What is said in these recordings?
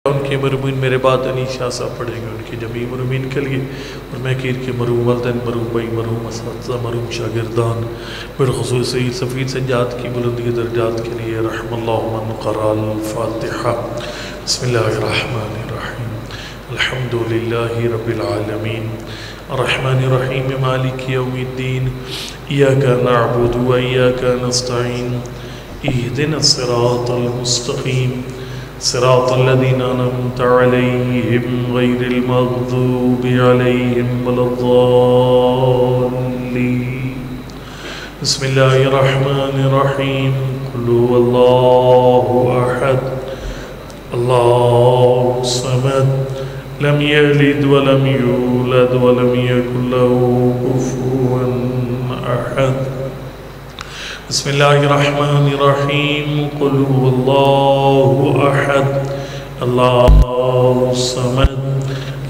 ان کے مرحومین میرے بعد انیس شاہ صاحب پڑھیں گے ان کی جمیع مرحومین کے لیے، اور محکیر کے مرحوم والدین، مرحوم بھائی، مرحوم اساتذہ، مرحوم شاگردان، بالخصوص سید سفید سجاد کی بلندی درجات کے لیے رحم اللہ من قرأ الفاتحہ۔ بسم اللہ الرحمن الرحیم، الحمد للہ رب العالمین، الرحمن الرحیم، مالک یوم الدین، ایاک نعبد و ایاک نستعین، اہدنا الصراط المستقیم، صراط الذین انعمت علیہم غیر المغضوب علیہم ولا الضالین۔ بسم اللہ الرحمن الرحیم، قل هو اللہ احد اللہ الصمد لم یلد ولم یولد ولم یکن له کفوا احد۔ بسم اللہ الرحمن الرحیم، قل هو اللہ احد اللہ الصمد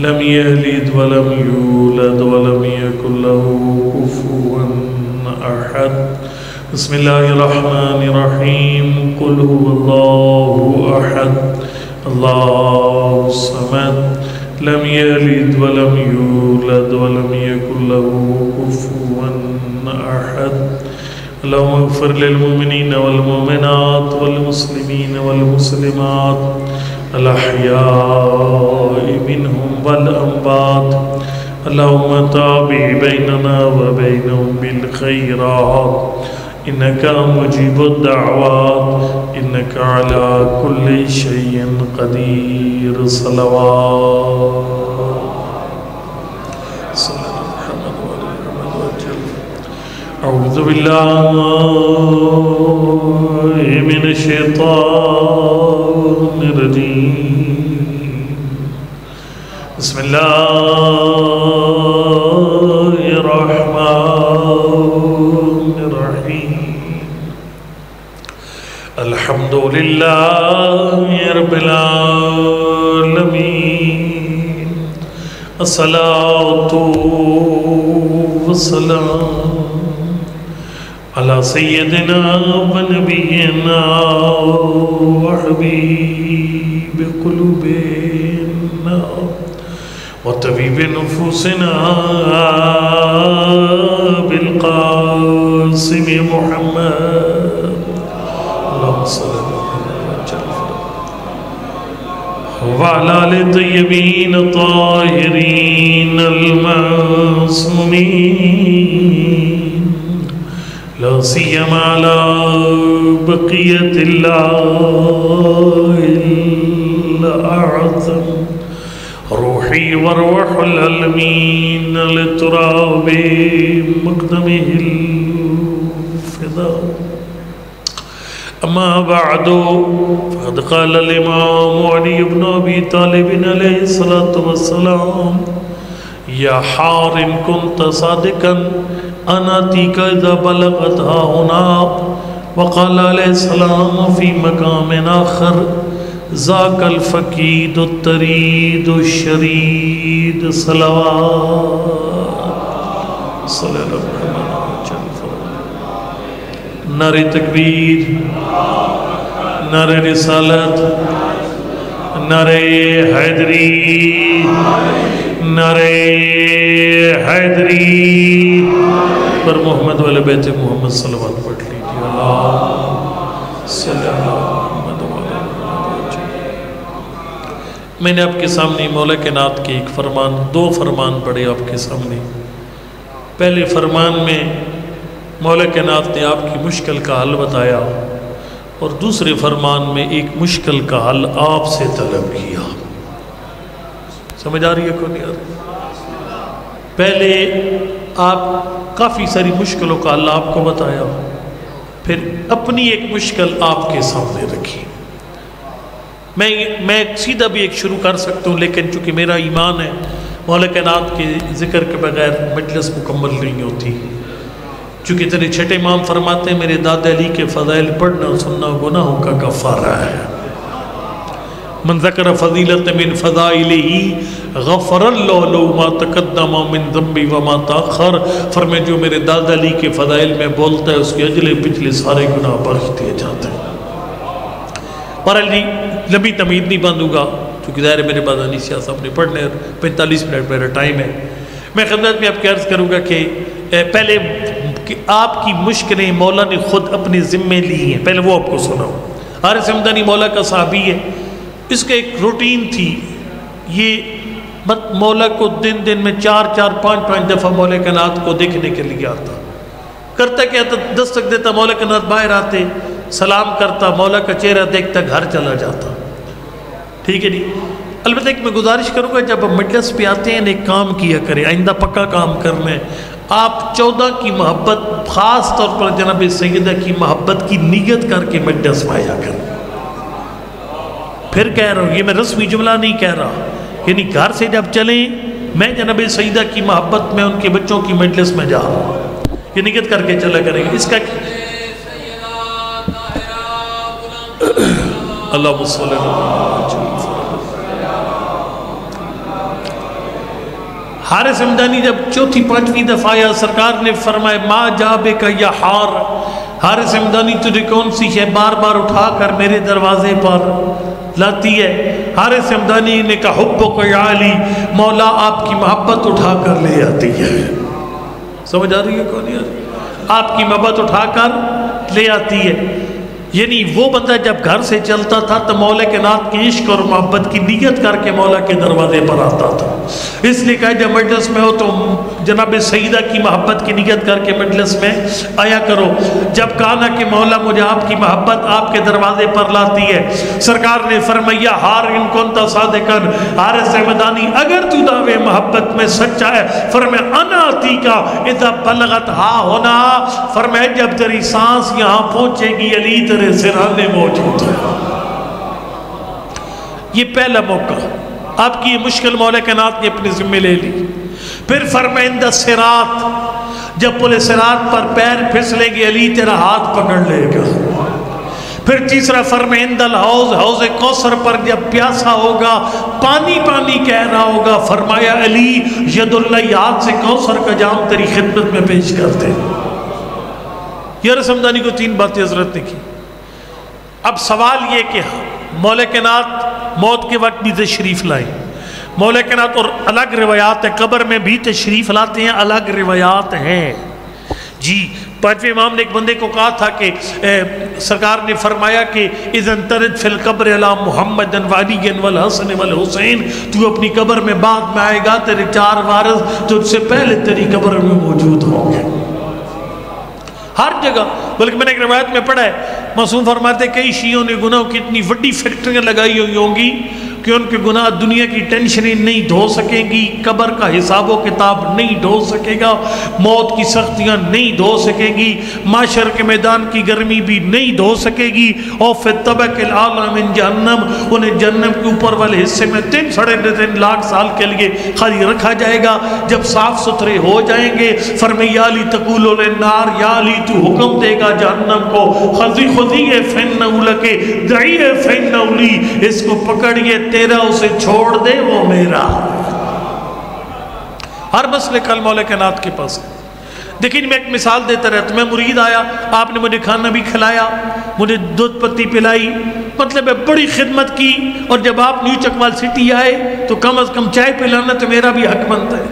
لم یلد ولم یولد ولم یکن له کفوا احد۔ بسم اللہ الرحمن الرحیم، قل هو اللہ احد اللہ الصمد لم یلد ولم یولد ولم یکن له کفوا احد۔ اللهم اغفر للمؤمنين والمؤمنات والمسلمين والمسلمات الأحياء منهم والأموات، اللهم تابع بيننا وبينهم بالخيرات إنك مجيب الدعوات إنك على كل شيء قدير۔ صلوات اعوذ باللہ من الشیطان الرجیم، بسم اللہ الرحمن الرحیم، الحمد للہ رب العالمین، الصلاة والسلام علی سیدنا و نبینا و حبیب قلوبنا و طبیب نفوسنا بالقاسم محمد، اللہم صلی اللہ علیہ وسلم وعلی آل طیبین طاہرین المعصومین، لا سیما على بقیت اللہ الأعظم، روحی وروح العالمین لتراب مقدمه الفداء۔ اما بعد فقد قال الامام علی بن ابی طالب علیہ الصلاة والسلام، یا حارم كنت صادقا اناتیک اذا بلغت هنا، وقال علیہ السلام فی مقام آخر، ذاک الفقید الطرید الشرید۔ صلوات صلی اللہ علیہ وسلم۔ نعرہ تکبیر، نعرہ رسالت، نعرہ حیدری، نعرہ حیدری پر محمد والے بیت محمد صلوات پڑھ لیجیے۔ اللہ صلی اللہ محمد والے محمد۔ میں نے آپ کے سامنے مولا کائنات کے ایک فرمان، دو فرمان پڑھے آپ کے سامنے۔ پہلے فرمان میں مولا کائنات نے آپ کی مشکل کا حل بتایا، اور دوسرے فرمان میں ایک مشکل کا حل آپ سے طلب کیا۔ سمجھ آ رہی ہے کون نہیں آ رہی؟ پہلے آپ کافی ساری مشکلوں کا اللہ آپ کو بتایا، پھر اپنی ایک مشکل آپ کے سامنے رکھی۔ میں سیدھا بھی ایک شروع کر سکتا ہوں، لیکن چونکہ میرا ایمان ہے مولا کائنات کے ذکر کے بغیر مجلس مکمل نہیں ہوتی، چونکہ تیرے چھٹے امام فرماتے ہیں میرے دادا علی کے فضائل پڑھنا سننا گناہوں کا کفارہ ہے۔ من ذکر فضیلت من فضائلہ غفر اللہ لہ ما تقدم من ذنبہ وما تاخر، فرمائے جو میرے دادا علی کے فضائل میں بولتا ہے اس کے اجلے پچھلے سارے گناہ بخش دیے جاتے ہیں۔ بہرحال جی لمبی تمہید نہیں باندھوں گا، چونکہ ظاہر ہے میرے بعد انیسیہ صاحب نے پڑھنے 45 منٹ میرا ٹائم ہے. میں خدمت میں آپ کی عرض کروں گا کہ پہلے کہ آپ کی مشکلیں مولا نے خود اپنے ذمے لی ہیں، پہلے وہ آپ کو سناؤں. حارث ہمدانی مولا کا صحابی ہے. اس کا ایک روٹین تھی، یہ مولا کو دن میں 4-5 دفعہ مولا کائنات کو دیکھنے کے لیے آتا. کرتا کیا تھا، دستک دیتا، مولا کائنات باہر آتے، سلام کرتا، مولا کا چہرہ دیکھتا، گھر چلا جاتا. ٹھیک ہے جی. البتہ ایک میں گزارش کروں گا، جب آپ مجلس پہ آتے ہیں ایک کام کیا کریں، آئندہ پکا کام کرنا ہے. آپ 14 کی محبت، خاص طور پر جناب سیدہ کی محبت کی نیت کر کے مجلس میں آیا کریں. پھر کہہ رہا ہوں، یہ میں رسمی جملہ نہیں کہہ رہا، یعنی گھر سے جب چلیں میں جناب سیدہ کی محبت میں ان کے بچوں کی مجلس میں جا رہا ہوں، یہ نیت کر کے چلا کریں گے. اس کا اللہ صلی اللہ علیہ وسلم. حارث ہمدانی جب 4-5 دفعہ آیا، سرکار نے فرمایا ما جابے کا یا حار، حارث ہمدانی تجھے کون سی شے بار بار اٹھا کر میرے دروازے پر لاتی ہے؟ حارث ہمدانی نے کہا حبک یا علی، مولا آپ کی محبت اٹھا کر لے آتی ہے. سمجھ آ رہی ہے کون ہے؟ آپ کی محبت اٹھا کر لے آتی ہے. یعنی وہ بندہ جب گھر سے چلتا تھا تو مولا کے نات کی عشق اور محبت کی نیت کر کے مولا کے دروازے پر آتا تھا. اس لیے کہا جب مجلس میں ہو تو جناب سیدہ کی محبت کی نیت کر کے مجلس میں آیا کرو. جب کہا نا کہ مولا مجھے آپ کی محبت آپ کے دروازے پر لاتی ہے، سرکار نے فرمایا ہار ان کنت صادقن، حارث ہمدانی اگر تو دعوے محبت میں سچا ہے، فرمایا انا آتی کا اذا بلغت ہا ہونا، فرمایا جب تیری سانس یہاں پہنچے گی علی تیرے سرانے موجود ہے. یہ پہلا موقع، آپ کی یہ مشکل مولا کائنات نے اپنے ذمہ لے لی. پھر فرمائندہ صراط، جب پلے صراط پر پیر پھسلیں گے علی تیرا ہاتھ پکڑ لے گا. پھر تیسرا فرمائندہ الحوض، حوض کوثر پر جب پیاسا ہوگا، پانی پانی کہہ رہا ہوگا، فرمایا علی ید اللہ ہاتھ سے کوثر کا جام تیری خدمت میں پیش کرتے. حارث ہمدانی کو 3 باتیں حضرت نے کی. اب سوال یہ کہ مولا کائنات موت کے وقت بھی تشریف لائیں. مولا کائنات اور الگ روایات ہیں، قبر میں بھی تشریف لاتے ہیں، الگ روایات ہیں. جی 5ویں امام نے ایک بندے کو کہا تھا کہ سرکار نے فرمایا کہ اذن ترد فی القبر علی محمد وعلی والحسن والحسین، تو اپنی قبر میں بعد میں آئے گا، تیرے 4 وارث تجھ سے پہلے تیری قبر میں موجود ہوں گے. ہر جگہ. بلکہ میں نے ایک روایت میں پڑھا ہے، معصوم فرماتے کئی شیعوں نے گناہوں کی اتنی وڈی فیکٹریاں لگائی ہوئی ہوں گی کہ ان کے گناہ دنیا کی ٹینشنیں نہیں ڈھو سکیں گی، قبر کا حساب و کتاب نہیں ڈھو سکے گا، موت کی سختیاں نہیں ڈھو سکیں گی، معاشر کے میدان کی گرمی بھی نہیں ڈھو سکے گی. اور فی الطبق الاعلی من جہنم، انہیں جہنم کے اوپر والے حصے میں 3-3.5 لاکھ سال کے لیے خالی رکھا جائے گا. جب صاف ستھرے ہو جائیں گے فرمایا یا علی تقول للنار، یا علی تو حکم دے گا جہنم کو خذی خذی فإنہ لک دعی فإنہ لی، اس کو پکڑیے تیرا، اسے چھوڑ دے وہ میرا. ہر مسئلے کل مولا کائنات کے پاس ہے. دیکھیں میں ایک مثال دیتا رہتا، میں مرید آیا، آپ نے مجھے کھانا بھی کھلایا، مجھے دودھ پتی پلائی، مطلب ہے بڑی خدمت کی، اور جب آپ نیو چکوال سٹی آئے تو کم از کم چائے پلانا تو میرا بھی حق بنتا ہے.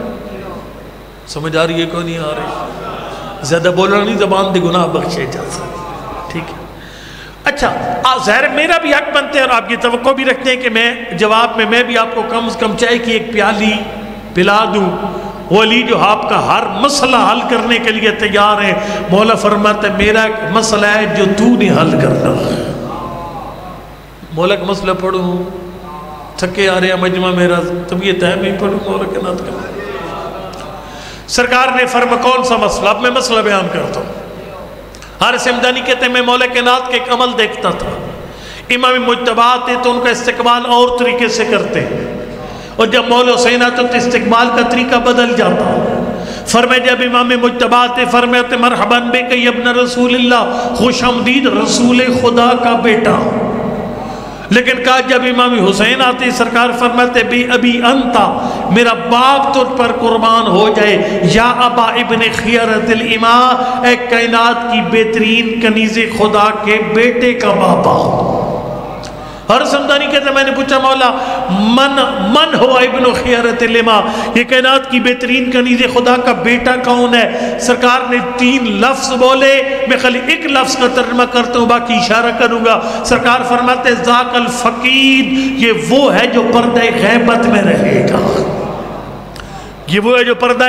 سمجھ آ رہی ہے کوئی نہیں آ رہی؟ زیادہ بولنا نہیں، زبان دے گناہ بخشے جا سکتے. ٹھیک ہے. اچھا ظاہر میرا بھی حق بنتے ہیں، اور آپ یہ توقع بھی رکھتے ہیں کہ میں جواب میں بھی آپ کو کم از کم چائے کی ایک پیالی پلا دوں. وہ علی جو آپ کا ہر مسئلہ حل کرنے کے لیے تیار ہے. مولا فرماتا ہے میرا ایک مسئلہ ہے جو تو نے حل کرنا. مولا کا مسئلہ پڑھوں، تھکے آ رہے ہیں مجمع میرا، طبیعت ہے میں پڑھوں مولا کے نات کا. سرکار نے فرمایا کون سا مسئلہ؟ اب میں مسئلہ بیان کرتا ہوں. حارث ہمدانی کہتے ہیں میں مولا کائنات کے ایک عمل دیکھتا تھا، امام مجتبی آتے تو ان کا استقبال اور طریقے سے کرتے، اور جب مولا حسین آتے تو استقبال کا طریقہ بدل جاتا. فرمائے جب امام مجتبی آتے فرماتے مرحباً بک یا ابن رسول اللہ، خوش آمدید رسول خدا کا بیٹا. لیکن کہا جب امام حسین آتے سرکار فرماتے بی ابی انتا، میرا باپ تجھ پر قربان ہو جائے، یا ابا ابن خیرت الامام، اے کائنات کی بہترین کنیز خدا کے بیٹے کا باپا. اور سمدانی کہتے ہیں میں نے پوچھا مولا من ہوا ابن خیارت لما، یہ کائنات کی بہترین کنیز خدا کا بیٹا کون ہے؟ سرکار نے 3 لفظ بولے، میں خالی ایک لفظ کا ترجمہ کرتا ہوں باقی اشارہ کروں گا۔ سرکار فرماتے ذاک الفقید، یہ وہ ہے جو پردہ غیبت میں رہے گا، یہ وہ ہے جو پردہ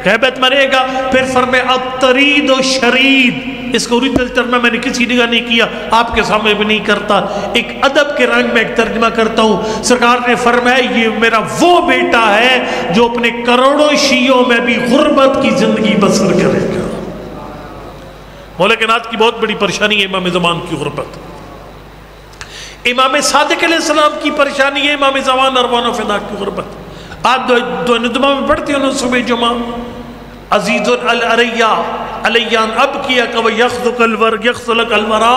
غیبت میں رہے گا۔ پھر فرمائے الطرید و شرید، اس کو اوریجنل ترجمہ میں نے کسی جگہ نہیں کیا، آپ کے سامنے بھی نہیں کرتا، ایک ادب کے رنگ میں ایک ترجمہ کرتا ہوں۔ سرکار نے فرمایا یہ میرا وہ بیٹا ہے جو اپنے کروڑوں شیعوں میں بھی غربت کی زندگی بسر کرے گا۔ مولا کائنات کی بہت بڑی پریشانی ہے امام زمان کی غربت، امام صادق علیہ السلام کی پریشانی ہے امام زمان اروان و فدا کی غربت۔ آپ دو ندمہ میں پڑھتے ہیں صبح جمعہ، عزیز العریہ علیان اب کیا کہ یخذک الورگ یخذلک الورا،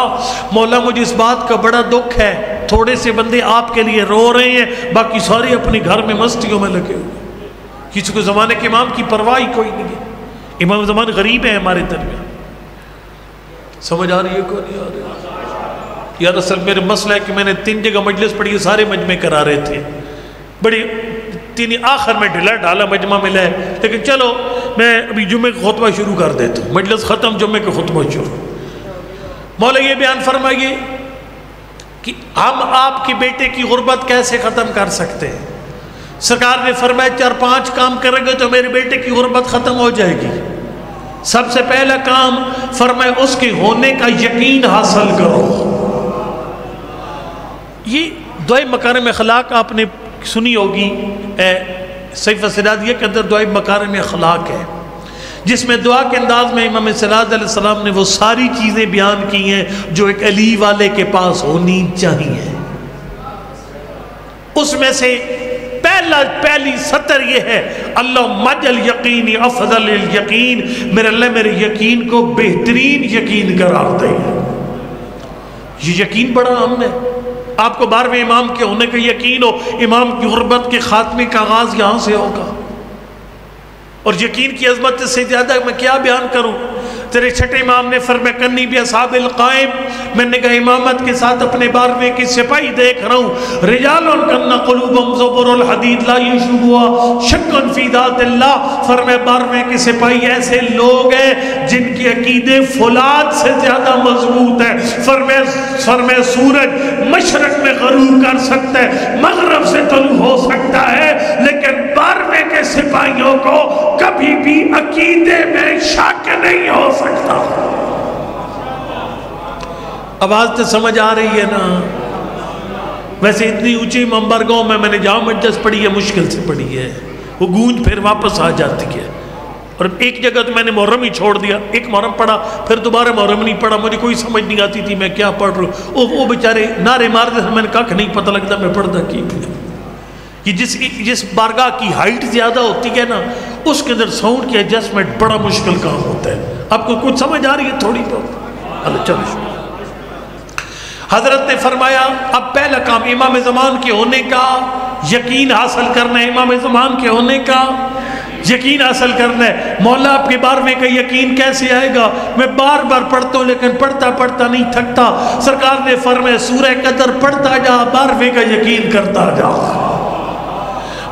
مولا مجھے اس بات کا بڑا دکھ ہے، تھوڑے سے بندے آپ کے لیے رو رہے ہیں، باقی سارے اپنے گھر میں مستیوں میں لگے ہوئے، کسی کو زمانے کے امام کی پرواہ کوئی نہیں ہے۔ امام زمان غریب ہیں ہمارے درمیان، سمجھ آ رہی ہے کو نہیں آ رہی؟ یار اصل میرے مسئلہ ہے کہ میں نے 3 جگہ مجلس پڑھی، سارے مجمع کرا رہے تھے، بڑی 3 آخر میں ڈھالا مجمع ملا ہے، لیکن چلو میں ابھی جمعے کا خطبہ شروع کر دیتا ہوں، مجلس ختم جمعے کا خطبہ شروع۔ مولا یہ بیان فرمائیے کہ ہم آپ کے بیٹے کی غربت کیسے ختم کر سکتے ہیں؟ سرکار نے فرمایا 4-5 کام کریں گے تو میرے بیٹے کی غربت ختم ہو جائے گی۔ سب سے پہلا کام فرمایا اس کے ہونے کا یقین حاصل کرو۔ یہ دعائے مکارم اخلاق آپ نے سنی ہوگی، صحیفہ سجادیہ کے اندر دعائے مکارم اخلاق ہے، جس میں دعا کے انداز میں امام صلاح علیہ السلام نے وہ ساری چیزیں بیان کی ہیں جو ایک علی والے کے پاس ہونی چاہیے۔ اس میں سے پہلی سطر یہ ہے اللہ مجل یقینی افضل الیقین، میرے اللہ میرے یقین کو بہترین یقین قرار دے۔ یہ یقین بڑا اہم ہے، آپ کو 12ویں امام کے ہونے کا یقین ہو، امام کی غربت کے خاتمے کا آغاز یہاں سے ہوگا، اور یقین کی عظمت سے زیادہ میں کیا بیان کروں۔ تیرے چھٹے امام نے فرمایا کنی بھی اصحاب القائم، میں نے کہا امامت کے ساتھ اپنے 12ویں کی سپاہی دیکھ رہا ہوں، رجال کن قلوبهم زبر الحدید لا یشبہا شک فی ذات اللہ، فرمایا 12ویں کے سپاہی ایسے لوگ ہیں جن کے عقیدے فولاد سے زیادہ مضبوط ہیں۔ فرمایا سورج مشرق میں غروب کر سکتا ہے، مغرب سے طلوع ہو سکتا ہے، لیکن 12ویں کے سپاہیوں کو کبھی بھی عقیدے میں شک نہیں ہو سکتا۔ آواز تو سمجھ آ رہی ہے نا؟ ویسے اتنی اونچی منبرگاہوں میں نے جہاں مجلس پڑھی ہے مشکل سے پڑھی ہے، وہ گونج پھر واپس آ جاتی ہے، اور ایک جگہ تو میں نے محرم ہی چھوڑ دیا، ایک محرم پڑھا پھر دوبارہ محرم نہیں پڑھا، مجھے کوئی سمجھ نہیں آتی تھی میں کیا پڑھ رہا ہوں، وہ بیچارے نعرے مارتے تھے، میں نے کہا نہیں پتہ لگتا میں پڑھتا کی۔ یہ جس بارگاہ کی ہائٹ زیادہ ہوتی ہے نا، اس کے اندر ساؤنڈ کی ایڈجسٹمنٹ بڑا مشکل کام ہوتا ہے۔ آپ کو کچھ سمجھ آ رہی ہے تھوڑی بہت؟ اللہ چلو۔ حضرت نے فرمایا اب پہلا کام امام زمان کے ہونے کا یقین حاصل کرنا ہے، امام زمان کے ہونے کا یقین حاصل کرنا ہے۔ مولا آپ کے 12ویں کا یقین کیسے آئے گا؟ میں بار بار پڑھتا ہوں لیکن پڑھتا نہیں تھکتا۔ سرکار نے فرمایا سورہ قدر پڑھتا جا، 12ویں کا یقین کرتا جا۔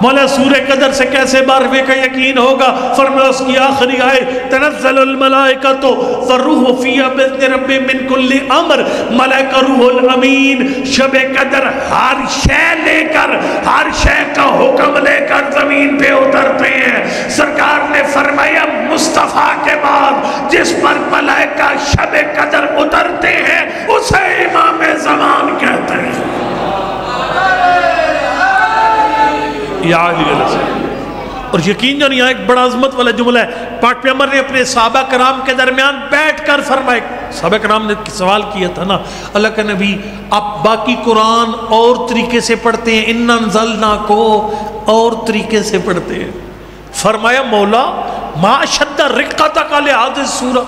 مولا سورہ قدر سے کیسے 12ویں کا یقین ہوگا؟ فرمایا اس کی آخری آیت تنزل الملائکۃ والروح فیہا بإذن ربہم من کل امر، ملائکہ روح الامین شب قدر ہر شے لے کر، ہر شے کا حکم لے کر زمین پہ اترتے ہیں۔ سرکار نے فرمایا مصطفیٰ کے بعد جس پر ملائکہ شب قدر اترتے ہیں اسے امام زمان کہتے ہیں۔ یا علی علیہ السلام۔ اور یقین جو نہیں، ایک بڑا عظمت والا جملہ ہے، پاک پیغمبر نے اپنے صحابہ کرام کے درمیان بیٹھ کر فرمایا، صحابہ کرام نے سوال کیا تھا نا اللہ کا نبی آپ باقی قرآن اور طریقے سے پڑھتے ہیں، اِنَّا أَنزَلْنَا کو اور طریقے سے پڑھتے ہیں، فرمایا مولا ما اشد رقتک لہذه السورہ،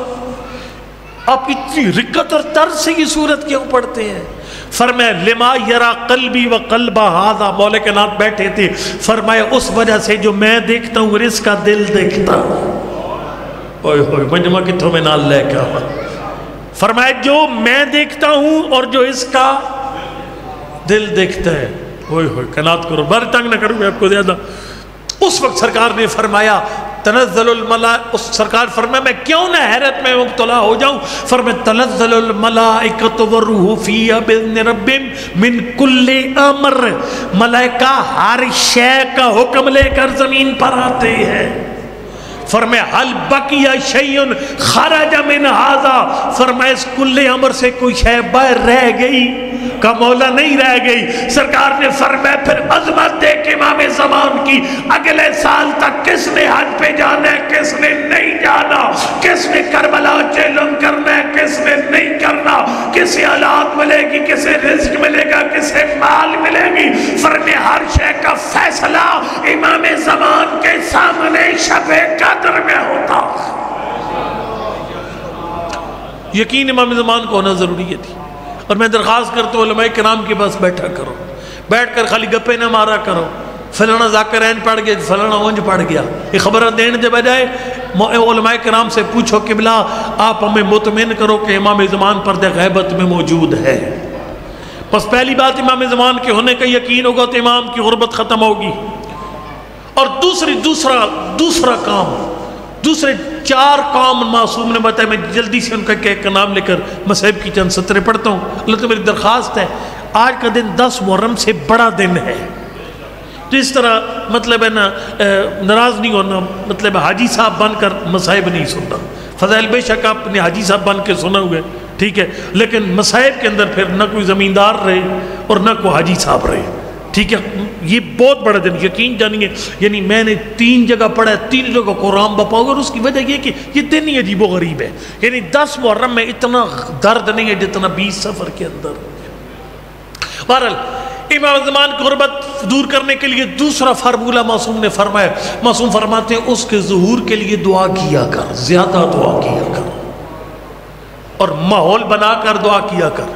آپ اتنی رقت اور طرز سے یہ سورت کیوں پڑھتے ہیں؟ فرمایا لما یرا قلبی و قلب ھذا، مولا کے نام بیٹھے تھے، فرمایا اس وجہ سے جو میں دیکھتا ہوں اور اس کا دل دیکھتا ہوں۔ اوئے ہوئے مجمع کتوں میں نال لے کے فرمایا جو میں دیکھتا ہوں اور جو اس کا دل دیکھتا ہے. ہوئے ہوئے قناعت کرو، بار تنگ نہ کروں میں آپ کو زیادہ. اس وقت سرکار نے فرمایا تنزل الملائکہ، اس سرکار فرمایا میں کیوں نہ حیرت میں مبتلا ہو جاؤں. فرمایا تنزل الملائکۃ والروح فیہا باذن ربہم من کل امر، ملائکہ ہر شے کا حکم لے کر زمین پر آتے ہیں. فرمایا حل بقی شیء خرج من ھذا، فرمایا اس کل امر سے کوئی شے باہر رہ گئی کا مولا نہیں رہ گئی. سرکار نے فرمایا پھر عظمت دیکھ امام زمان کی، اگلے سال تک کس نے حج پہ جانا ہے، کس نے نہیں جانا، کس نے کربلا چیلم کرنا ہے، کس نے نہیں کرنا، کسے اولاد ملے گی، کسے رزق ملے گا، کسے مال ملے گی. فرمایا ہر شے کا فیصلہ امام زمان کے سامنے شب قدر میں ہوتا. یقین امام زمان کو ہونا ضروری تھی. اور میں درخواست کرتا ہوں علماء کرام کے پاس بیٹھا کرو، بیٹھ کر خالی گپے نہ مارا کرو. فلانا ذاکرین پڑھ گیا، فلانا اونج پڑھ گیا، یہ خبریں دینے کے بجائے علماء کرام سے پوچھو قبلہ آپ ہمیں مطمئن کرو کہ امام زمان پردہ غیبت میں موجود ہے. بس پہلی بات امام زمان کے ہونے کا یقین ہوگا تو امام کی غربت ختم ہوگی. اور دوسرا کام، دوسرے 4 کام معصوم نے بتایا. میں جلدی سے ان کا نام لے کر مصحف کی چند سطریں پڑھتا ہوں. اللہ تو میری درخواست ہے آج کا دن 10 محرم سے بڑا دن ہے، تو اس طرح مطلب ہے نا ناراض نہیں ہونا. مطلب حاجی صاحب بن کر مصائب نہیں سننا. فضائل بے شک آپ نے حاجی صاحب بن کے سنا ہوئے، ٹھیک ہے، لیکن مصائب کے اندر پھر نہ کوئی زمیندار رہے اور نہ کوئی حاجی صاحب رہے، ٹھیک ہے. یہ بہت بڑا دن، یقین جانیے. یعنی میں نے 3 جگہ پڑھا ہے، 3 جگہ قرآن بپاؤ، اور اس کی وجہ یہ کہ یہ دن ہی عجیب و غریب ہے. یعنی 10 محرم میں اتنا درد نہیں ہے جتنا 20 سفر کے اندر. بہرحال امام زمان کی غربت دور کرنے کے لیے دوسرا فارمولہ معصوم نے فرمایا. معصوم فرماتے ہیں اس کے ظہور کے لیے دعا کیا کر، زیادہ دعا کیا کر، اور ماحول بنا کر دعا کیا کر.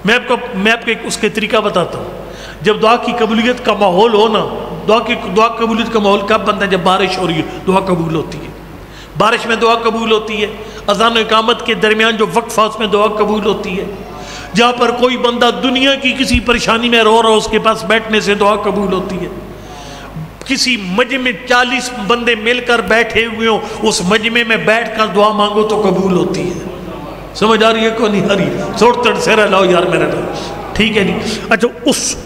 میں آپ کو اس کے طریقہ بتاتا ہوں. جب دعا کی قبولیت کا ماحول ہو نا، دعا قبولیت کا ماحول کب بنتا ہے؟ جب بارش ہو رہی ہے دعا قبول ہوتی ہے. بارش میں دعا قبول ہوتی ہے. اذان و اقامت کے درمیان جو وقفہ اس میں دعا قبول ہوتی ہے. جہاں پر کوئی بندہ دنیا کی کسی پریشانی میں رو رہا، اس کے پاس بیٹھنے سے دعا قبول ہوتی ہے. کسی مجمع میں 40 بندے مل کر بیٹھے ہوئے ہوں، اس مجمع میں بیٹھ کر دعا مانگو تو قبول ہوتی ہے. سمجھ آ رہی ہے کو نہیں آ رہی؟ چھوڑ تڑ سیرا لاؤ یار میرا لاؤ، ٹھیک ہے نہیں. اچھا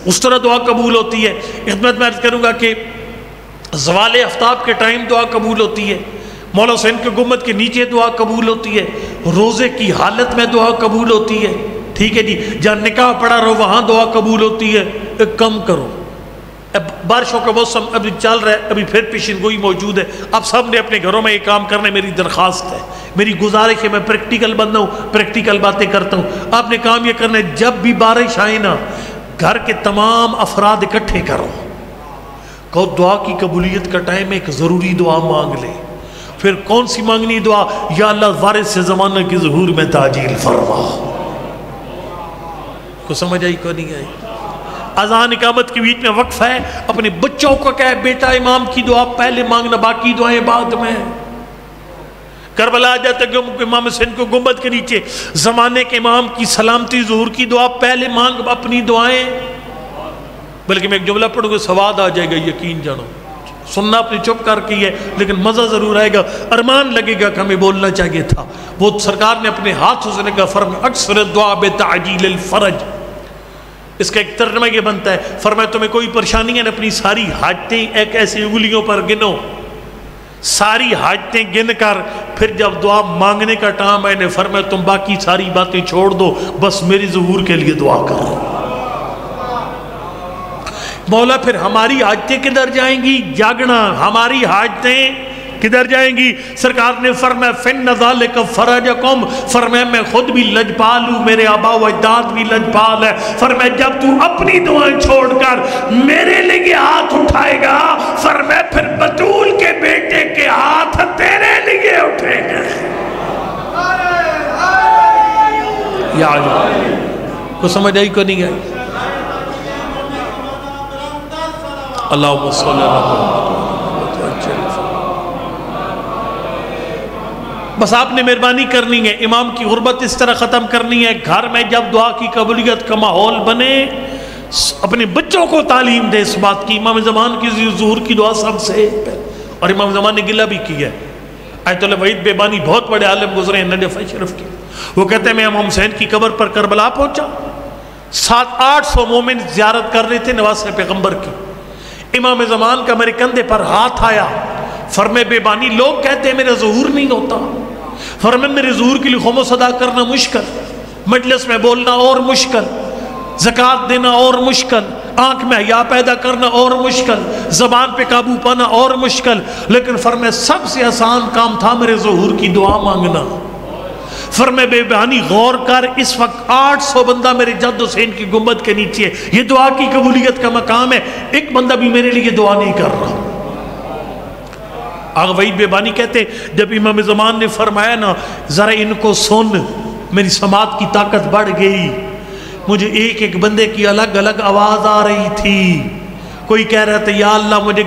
اس طرح دعا قبول ہوتی ہے. خدمت میں عرض کروں گا کہ زوال آفتاب کے ٹائم دعا قبول ہوتی ہے. مولا حسین کے گنبد کے نیچے دعا قبول ہوتی ہے. روزے کی حالت میں دعا قبول ہوتی ہے، ٹھیک ہے جی. جہاں نکاح پڑا رہو وہاں دعا قبول ہوتی ہے. ایک کم کرو، اب بارشوں کا موسم ابھی چل رہا ہے، ابھی پھر پیشن گوئی موجود ہے. آپ سب نے اپنے گھروں میں یہ کام کرنا ہے. میری درخواست ہے، میری گزارش ہے، میں پریکٹیکل بندہ ہوں، پریکٹیکل باتیں کرتا ہوں. آپ نے کام یہ کرنا ہے، جب بھی بارش آئے نا گھر کے تمام افراد اکٹھے کرو، کہو دعا کی قبولیت کا ٹائم ایک ضروری دعا مانگ لے. پھر کون سی مانگنی دعا؟ یا اللہ وارث سے زمانہ کی ظہور میں تاجیل فرما. کو سمجھ آئی کو نہیں آئی؟ اذان اقامت کے بیچ میں وقف ہے. اپنے بچوں کو کہے بیٹا امام کی دعا پہلے مانگنا، باقی دعائیں بعد میں. کربلا آ جاتا کہ امام حسین کو گنبد کے نیچے زمانے کے امام کی سلامتی ظہور کی دعا پہلے مانگ اپنی دعائیں. بلکہ میں ایک جملہ پڑھوں گا سواد آ جائے گا، یقین جانو. سننا اپنی چپ کر کی ہے لیکن مزہ ضرور آئے گا. ارمان لگے گا کہ ہمیں بولنا چاہیے تھا. وہ سرکار نے اپنے ہاتھ سے لگا فرمایا اکثر دعا بتعجیل الفرج. اس کا ایک ترجمہ یہ بنتا ہے، فرمایا تمہیں کوئی پریشانی ہے نا، اپنی ساری حاجتیں ایک ایسی انگلیوں پر گنو، ساری حاجتیں گن کر پھر جب دعا مانگنے کا ٹائم آئے نے فرمایا تم باقی ساری باتیں چھوڑ دو، بس میری ظہور کے لیے دعا کرو. مولا پھر ہماری حاجتیں کدھر جائیں گی؟ جاگنا. ہماری حاجتیں کدھر جائیں گی؟ سرکار نے فرمایا فن ذالک فرجکم، فرمایا میں خود بھی لجپال ہوں، میرے آبا و اجداد بھی لجپال ہے. فرمایا جب تو اپنی دعائیں چھوڑ کر میرے لیے ہاتھ اٹھائے گا، فرمایا پھر بطول کے بیٹے کے ہاتھ تیرے لیے اٹھیں گے. یا عجب کو سمجھ آئی کو نہیں آئی؟ اللہم صلی اللہ علیہ وسلم. بس آپ نے مہربانی کرنی ہے، امام کی غربت اس طرح ختم کرنی ہے. گھر میں جب دعا کی قبولیت کا ماحول بنے اپنے بچوں کو تعلیم دے اس بات کی. امام زمان کی ظہور کی دعا سب سے، اور امام زمان نے گلہ بھی کیا ہے. آیت اللہ وحید بیبانی بہت بڑے عالم گزرے ہیں نجف شرف کے، وہ کہتے ہیں میں امام حسین کی قبر پر کربلا پہنچا، 700-800 مومن زیارت کر رہے تھے نواسہ پیغمبر کی. امام زمان کا میرے کندھے پر ہاتھ آیا، فرمائے بیبانی لوگ کہتے ہیں میرا ظہور نہیں ہوتا، فرمائے میرے ظہور کے لیے خمس ادا کرنا مشکل، مجلس میں بولنا اور مشکل، زکوٰۃ دینا اور مشکل، آنکھ میں حیا پیدا کرنا اور مشکل، زبان پہ قابو پانا اور مشکل، لیکن فرمائے سب سے آسان کام تھا میرے ظہور کی دعا مانگنا. فرمائے بیبانی غور کر، اس وقت 800 بندہ میرے جد حسین کی گنبد کے نیچے ہے، یہ دعا کی قبولیت کا مقام ہے، ایک بندہ بھی میرے لیے دعا نہیں کر رہا. آغا وحید بیبانی کہتے جب امام زمان نے فرمایا نا ذرا ان کو سن، میری سماعت کی طاقت بڑھ گئی. مجھے ایک ایک بندے کی الگ الگ آواز آ رہی تھی. کوئی کہہ رہا تھا یا اللہ مجھے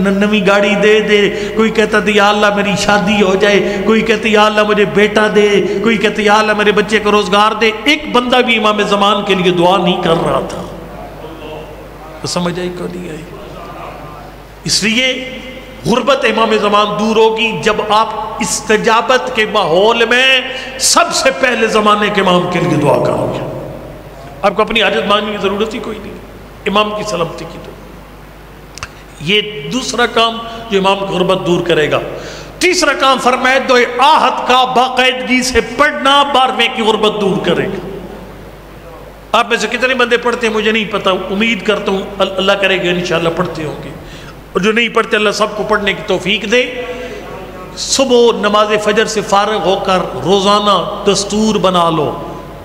نئی گاڑی دے دے، کوئی کہتا تھا یا اللہ میری شادی ہو جائے، کوئی کہتا یا اللہ مجھے بیٹا دے، کوئی کہتا یا اللہ میرے بچے کو روزگار دے. ایک بندہ بھی امام زمان کے لیے دعا نہیں کر رہا تھا. تو سمجھ آئی کو نہیں آئی؟ اس لیے غربت امام زمان دور ہوگی جب آپ استجابت کے ماحول میں سب سے پہلے زمانے کے امام کے لیے دعا کرو گے. آپ کو اپنی حاجت مانگنے کی ضرورت ہی کوئی نہیں، امام کی سلامتی کی دعا. یہ دوسرا کام جو امام کی غربت دور کرے گا. تیسرا کام فرمائے دعائے آہد کا باقاعدگی سے پڑھنا 12ویں کی غربت دور کرے گا. آپ میں سے کتنے بندے پڑھتے ہیں مجھے نہیں پتا، امید کرتا ہوں اللہ کرے گا انشاءاللہ پڑھتے ہوں گے، اور جو نہیں پڑھتے اللہ سب کو پڑھنے کی توفیق دے. صبح نماز فجر سے فارغ ہو کر روزانہ دستور بنا لو،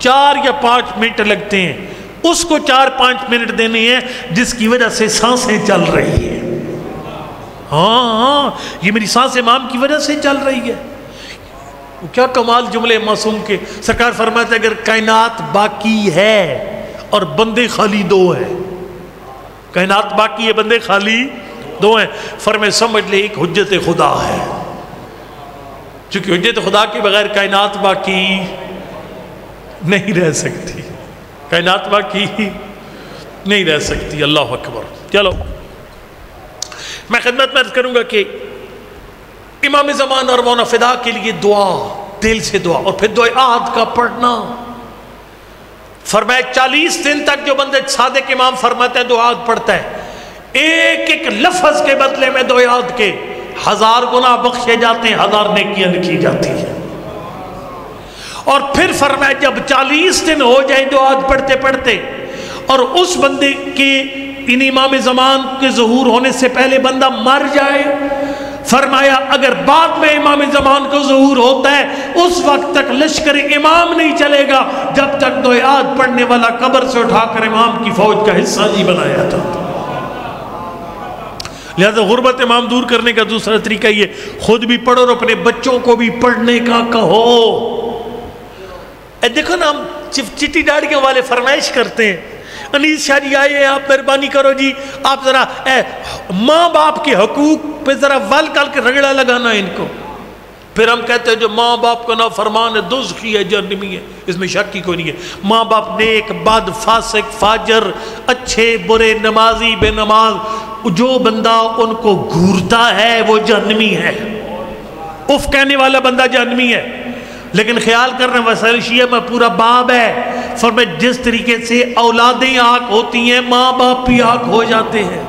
4 یا 5 منٹ لگتے ہیں، اس کو 4-5 منٹ دینے ہیں جس کی وجہ سے سانسیں چل رہی ہیں. ہاں یہ میری سانس امام کی وجہ سے چل رہی ہے. کیا کمال جملے معصوم کے. سرکار فرماتے اگر کائنات باقی ہے اور بندے خالی 2 ہیں، کائنات باقی ہے بندے خالی 2 ہیں، فرمائے سمجھ لے ایک حجت خدا ہے. چونکہ حجت خدا کے بغیر کائنات باقی نہیں رہ سکتی، کائنات باقی نہیں رہ سکتی. اللہ اکبر. چلو میں خدمت میں عرض کروں گا کہ امام زمان اور مونا فدا کے لیے دعا، دل سے دعا، اور پھر دعائے عہد کا پڑھنا. فرمایا 40 دن تک جو بندے صادق امام فرماتے ہیں دعا عہد پڑھتا ہے، ایک ایک لفظ کے بدلے میں دعائے عہد کے 1000 گناہ بخشے جاتے ہیں، 1000 نیکیاں لکھی جاتی ہیں. اور پھر فرمایا جب 40 دن ہو جائیں دعا عہد پڑھتے پڑھتے اور اس بندے کے ان امام زمان کے ظہور ہونے سے پہلے بندہ مر جائے، فرمایا اگر بعد میں امام زمان کو ظہور ہوتا ہے اس وقت تک لشکر امام نہیں چلے گا جب تک دعائے عہد پڑھنے والا قبر سے اٹھا کر امام کی فوج کا حصہ نہیں بنایا تھا. لہذا غربت امام دور کرنے کا دوسرا طریقہ یہ خود بھی پڑھو اور اپنے بچوں کو بھی پڑھنے کا کہو. دیکھو نا ہم چٹی ڈاڑیوں والے فرمائش کرتے ہیں، انیس شاہ جی آئے ہیں آپ مہربانی کرو جی آپ ذرا ماں باپ کے حقوق پہ ذرا ول کر کے رگڑا لگانا ان کو. پھر ہم کہتے ہیں جو ماں باپ کا نافرمان ہے دوزخی ہے جہنمی ہے، اس میں شک کی کوئی نہیں ہے. ماں باپ نیک بد فاسق فاجر اچھے برے نمازی بے نماز، جو بندہ ان کو گھورتا ہے وہ جہنمی ہے، اف کہنے والا بندہ جہنمی ہے. لیکن خیال کرنا وسائل شیعہ میں پورا باب ہے. فرمائے جس طریقے سے اولادیں آنکھ ہوتی ہیں ماں باپ بھی آنکھ ہو جاتے ہیں.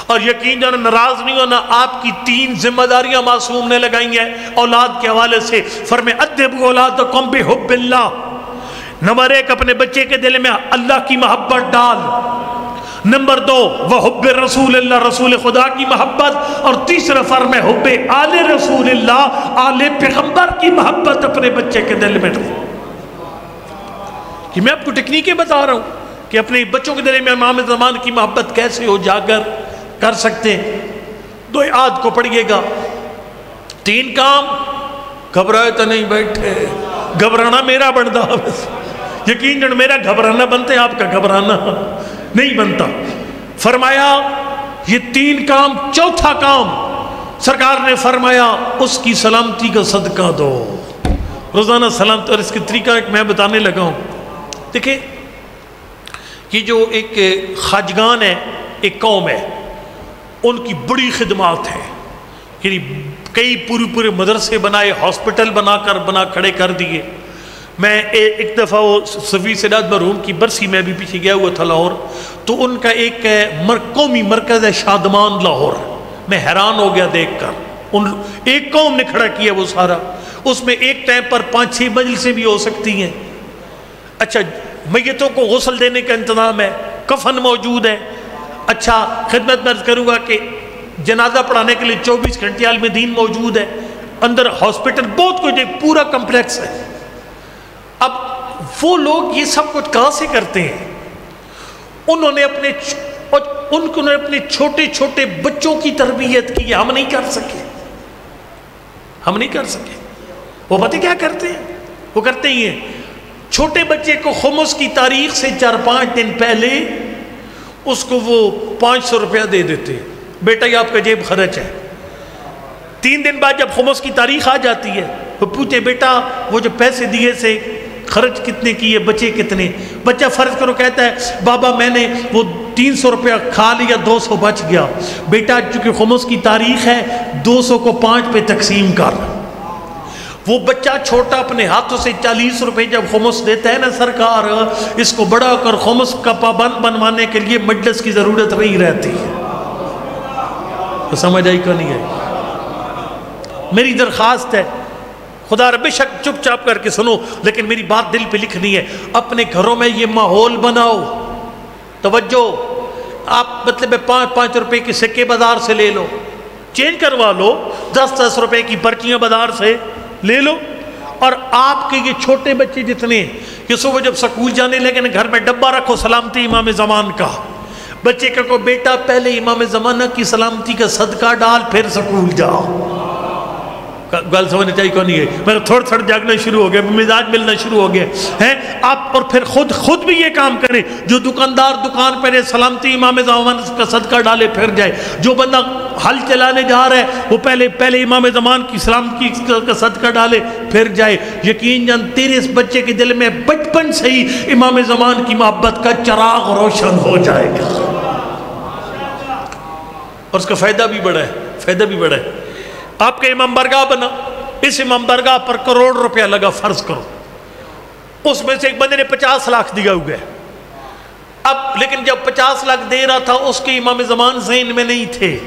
اور یقین جانا ناراض نہیں ہونا، آپ کی 3 ذمہ داریاں معصوم نے لگائی ہیں اولاد کے حوالے سے. فرمائے ادبوا اولادکم بحب اللہ. نمبر 1 اپنے بچے کے دل میں اللہ کی محبت ڈال. نمبر 2 وحب رسول اللہ، رسول خدا کی محبت. اور تیسرا فرمائے حب آل رسول اللہ، آل پیغمبر کی محبت اپنے بچے کے دل میں ڈال. کہ میں آپ کو ٹیکنیکیں بتا رہا ہوں کہ اپنے بچوں کے دل میں امام زمان کی محبت کیسے اجاگر کر سکتے ہیں. دعائے عہد کو پڑھیے گا. 3 کام، گھبرائے تو نہیں بیٹھے، گھبرانا میرا بنتا، یقین جن میرا گھبرانا بنتے ہیں آپ کا گھبرانا نہیں بنتا. فرمایا یہ 3 کام. چوتھا کام سرکار نے فرمایا اس کی سلامتی کا صدقہ دو. روزانہ سلامت. اور اس کے طریقہ ایک میں بتانے لگا ہوں. دیکھیں یہ جو ایک خواجگان ہے، ایک قوم ہے، ان کی بڑی خدمات ہیں، یعنی کئی پورے مدرسے بنائے، ہاسپٹل بنا کھڑے کر دیے۔ میں ایک دفعہ وہ صفی سداد مرحوم کی برسی میں بھی پیچھے گیا ہوا تھا لاہور، تو ان کا ایک قومی مرکز ہے شادمان لاہور، میں حیران ہو گیا دیکھ کر، ایک قوم نے کھڑا کیا وہ سارا، اس میں ایک ٹائم پر 5-6 مجلسیں بھی ہو سکتی ہیں۔ اچھا، میتوں کو غسل دینے کا انتظام ہے، کفن موجود ہے۔ اچھا، خدمت میں عرض کروں گا کہ جنازہ پڑھانے کے لیے 24 گھنٹے عالم دین موجود ہے، اندر ہاسپٹل، بہت کچھ، ایک پورا کمپلیکس ہے۔ اب وہ لوگ یہ سب کچھ کہاں سے کرتے ہیں؟ انہوں نے اپنے چھوٹے چھوٹے بچوں کی تربیت کی، ہم نہیں کر سکے۔ وہ پتہ کیا کرتے ہیں؟ وہ کرتے ہی ہیں، چھوٹے بچے کو خمس کی تاریخ سے 4-5 دن پہلے اس کو وہ 500 روپیہ دے دیتے، بیٹا یہ آپ کا جیب خرچ ہے۔ 3 دن بعد جب خمس کی تاریخ آ جاتی ہے، وہ پوچھے بیٹا وہ جو پیسے دیے سے خرچ کتنے کیے، بچے کتنے؟ بچہ فرض کرو کہتا ہے بابا میں نے وہ 300 روپیہ کھا لیا، 200 بچ گیا۔ بیٹا چونکہ خمس کی تاریخ ہے، 200 کو 5 پہ تقسیم کر۔ وہ بچہ چھوٹا اپنے ہاتھوں سے 40 روپے جب خمس دیتا ہے نا، سرکار اس کو بڑا کر خمس کا پابند بنوانے کے لیے مجلس کی ضرورت نہیں رہتی ہے۔ تو سمجھ آئی کہ نہیں ہے؟ میری درخواست ہے، خدا رب شک چپ چاپ کر کے سنو، لیکن میری بات دل پہ لکھنی ہے، اپنے گھروں میں یہ ماحول بناؤ۔ توجہ، آپ مطلب 5-5 روپے کے سکے بازار سے لے لو، چینج کروا لو، 10-10 روپے کی پرچیاں بازار سے لے لو، اور آپ کے یہ چھوٹے بچے جتنے یہ صبح جب سکول جانے لگے نا، گھر میں ڈبہ رکھو سلامتی امام زمان کا، بچے کا کو بیٹا پہلے امام زمانہ کی سلامتی کا صدقہ ڈال پھر سکول جاؤ۔ گل سمجھنا چاہیے کون نہیں ہے؟ میرا تھوڑا جاگنا شروع ہو گیا، مزاج ملنا شروع ہو گیا ہے۔ آپ اور پھر خود بھی یہ کام کریں، جو دکاندار دکان پہ سلامتی امام زمان کا صدقہ ڈالے پھر جائے، جو بندہ ہل چلانے جا رہا ہے وہ پہلے امام زمان کی سلامتی کا صدقہ ڈالے پھر جائے۔ یقین جان تیرے اس بچے کے دل میں بچپن سے ہی امام زمان کی محبت کا چراغ روشن ہو جائے گا، اور اس کا فائدہ بھی بڑا ہے۔ آپ کا امام برگاہ بنا، اس امام برگاہ پر کروڑ روپیہ لگا، فرض کرو اس میں سے ایک بندے نے 50 لاکھ دیا ہوا ہے۔ اب لیکن جب 50 لاکھ دے رہا تھا اس کے امام زمان ذہن میں نہیں تھے،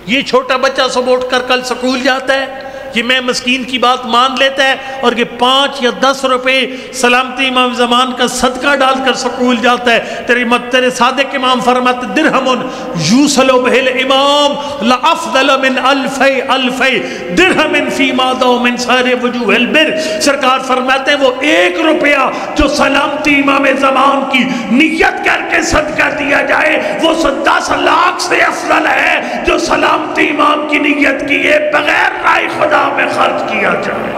یہ چھوٹا بچہ صبح اٹھ کر کل سکول جاتا ہے، یہ میں مسکین کی بات مان لیتا ہے، اور یہ 5 یا 10 روپے سلامتی امام زمان کا صدقہ ڈال کر سکول جاتا ہے۔ تیرے صادق امام فرماتے درہم یوصل بہ الامام لافضل من الف درہم فیما دو من سائر وجوہ البر۔ سرکار فرماتے ہیں وہ 1 روپیہ جو سلامتی امام زمان کی نیت کر کے صدقہ دیا جائے وہ 10 لاکھ سے افضل ہے جو سلامتی امام کی نیت کیے بغیر رائے خدا میں خرچ کیا جائے،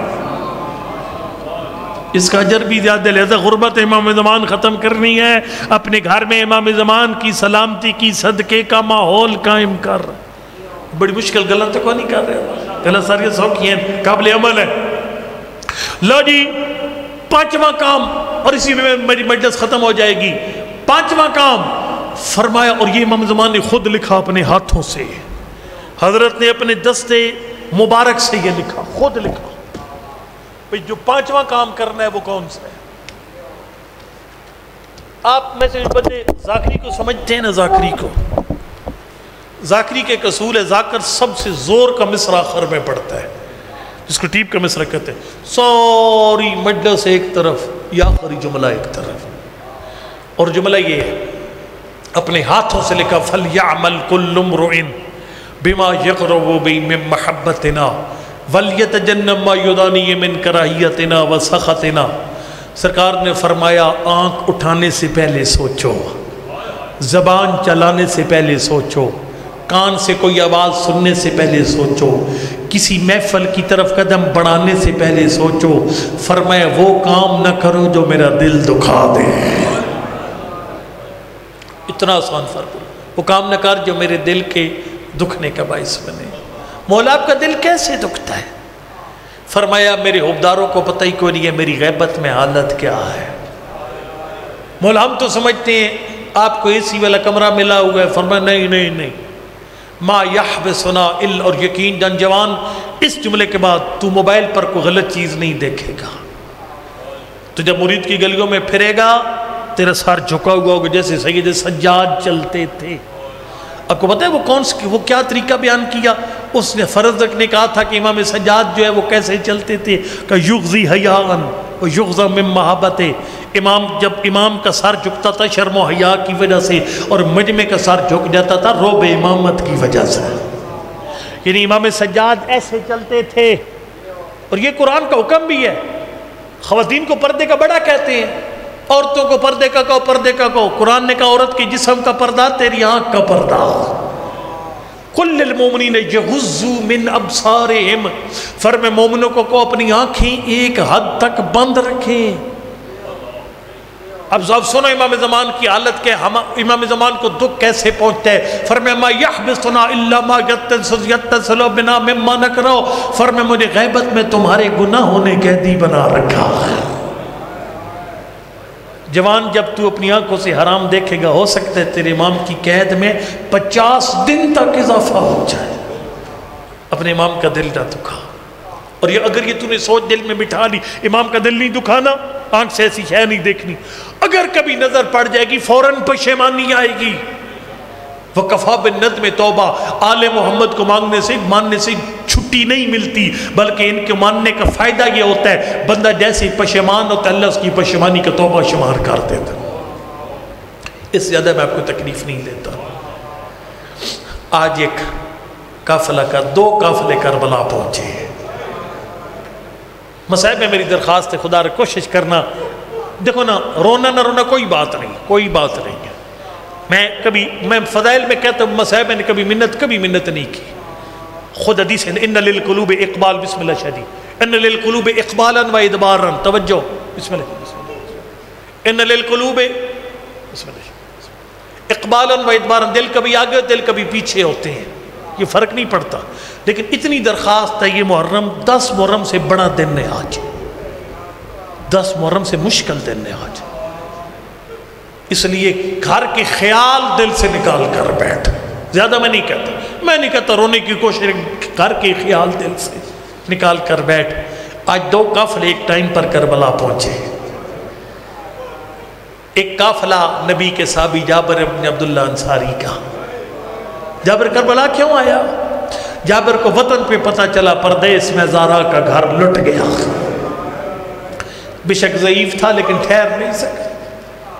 اس کا اجر بھی زیادہ۔ لہذا غربت امام زمان ختم کرنی ہے، اپنے گھر میں امام زمان کی سلامتی کی صدقے کا ماحول قائم کر۔ بڑی مشکل غلط تو کوئی نہیں کر رہے، غلط ساری سوکھی ہیں، قابل عمل ہے۔ لو جی 5واں کام، اور اسی میں میری مجلس ختم ہو جائے گی۔ 5واں کام فرمایا، اور یہ امام زمان نے خود لکھا اپنے ہاتھوں سے، حضرت نے اپنے دستے مبارک سے یہ لکھا، خود لکھا بھئی جو 5واں کام کرنا ہے وہ کون سا ہے؟ آپ میں سے بندے ذاکری کو سمجھتے ہیں نا، ذاکری کے اصول ہے، ذاکر سب سے زور کا مصرع آخر میں پڑتا ہے، جس کو ٹیپ کا مصرع کہتے ہیں، سوری مجلس ایک طرف یا آخری جملہ ایک طرف، اور جملہ یہ ہے اپنے ہاتھوں سے لکھا فَلْيَعْمَلْ كُلُّ امْرُئٍ بِمَا يَقْرَبُ بِهِ مِن مَحَبَّتِنَا وَلْيَتَجَنَّبْ مَا يُدَانِي مِن كَرَاهِيَتِنَا وَسَخَطِنَا۔ سرکار نے فرمایا آنکھ اٹھانے سے پہلے سوچو، زبان چلانے سے پہلے سوچو، کان سے کوئی آواز سننے سے پہلے سوچو، کسی محفل کی طرف قدم بڑھانے سے پہلے سوچو۔ فرمایا وہ کام نہ کرو جو میرا دل دکھا دے، اتنا آسان فرق ہے۔ وہ کام نہ کر جو میرے دل کے دکھنے کا باعث بنے۔ مولا آپ کا دل کیسے دکھتا ہے؟ فرمایا میرے حبداروں کو پتہ ہی کوئی نہیں ہے میری غیبت میں حالت کیا ہے۔ مولا ہم تو سمجھتے ہیں آپ کو اے سی والا کمرہ ملا ہوا ہے؟ فرمایا نہیں نہیں نہیں، ما یحبسنا الا، اور یقین جان جوان اس جملے کے بعد تو موبائل پر کوئی غلط چیز نہیں دیکھے گا۔ تو جب مرید کی گلیوں میں پھرے گا تیرا سر جھکا ہوا ہوگا جیسے سید سجاد چلتے تھے۔ آپ کو پتہ ہے وہ کیا طریقہ بیان کیا؟ اس نے فرزدق نے کہا تھا کہ امام سجاد جو ہے وہ کیسے چلتے تھے کہ یغزی حیاءً و یغزا من محبت، جب امام کا سر جھکتا تھا شرم و حیا کی وجہ سے، اور مجمع کا سر جھک جاتا تھا روب امامت کی وجہ سے۔ یعنی امام سجاد ایسے چلتے تھے، اور یہ قرآن کا حکم بھی ہے۔ خواتین کو پردے کا بڑا کہتے ہیں، عورتوں کو پردے کا کہو، پردے کا کہو۔ قرآن نے کہا عورت کے جسم کا پردہ تیری آنکھ کا پردہ۔ قل للمؤمنین یغضوا من ابصارہم، فرمائے مومنوں کو اپنی آنکھیں ایک حد تک بند رکھیں۔ اب سنو امام زمان کی حالت کے، امام زمان کو دکھ کیسے پہنچتا ہے۔ فرمایا ما یحبسنا الا ما یتصل بنا مما نکرہ، فرمایا مجھے غیبت میں تمہارے گناہوں نے قیدی بنا رکھا ہے۔ جوان جب تو اپنی آنکھوں سے حرام دیکھے گا ہو سکتا ہے تیرے امام کی قید میں 50 دن تک اضافہ ہو جائے۔ اپنے امام کا دل نہ دکھا، اور اگر یہ تو نے سوچ دل میں بٹھا لی امام کا دل نہیں دکھانا، آنکھ سے ایسی شے نہیں دیکھنی، اگر کبھی نظر پڑ جائے گی فوراً پشیمانی آئے گی۔ وَقَفَا بِالنَّدْمِ توبہ، آل محمد کو ماننے سے چھٹی نہیں ملتی، بلکہ ان کے ماننے کا فائدہ یہ ہوتا ہے بندہ جیسے پشیمان ہوتا ہے اللہ اس کی پشیمانی کا توبہ شمار کر دیتا۔ اس سے زیادہ میں آپ کو تکلیف نہیں دیتا۔ آج ایک قافلہ کا 2 قافلے کربلا پہنچے ہیں۔ مصائب میں میری درخواست ہے خدا رہا کوشش کرنا، دیکھو نا رونا نہ رونا کوئی بات نہیں، کوئی بات نہیں ہے۔ میں فضائل میں کہتا ہوں مصائب نے کبھی منت نہیں کی۔ خود حدیث ہے ان للقلوب اقبال، بسم اللہ شہدی، ان للقلوب اقبالا و ادبارا، توجہ بسم اللہ، ان للقلوب بسم اللہ اقبالا و ادبارا، دل کبھی آگے دل کبھی پیچھے ہوتے ہیں، یہ فرق نہیں پڑتا، لیکن اتنی درخواست ہے یہ محرم 10 محرم سے بڑا دن ہے آج، 10 محرم سے مشکل دن ہے آج، اس لیے گھر کے خیال دل سے نکال کر بیٹھ۔ زیادہ میں نہیں کہتا رونے کی کوشش، گھر کے خیال دل سے نکال کر بیٹھ۔ آج 2 قافلے ایک ٹائم پر کربلا پہنچے۔ ایک قافلہ نبی کے صحابی جابر بن عبداللہ انصاری کا۔ جابر کربلا کیوں آیا؟ جابر کو وطن پہ پتہ چلا پردیس میں زارا کا گھر لٹ گیا، بے شک ضعیف تھا لیکن ٹھہر نہیں سکا۔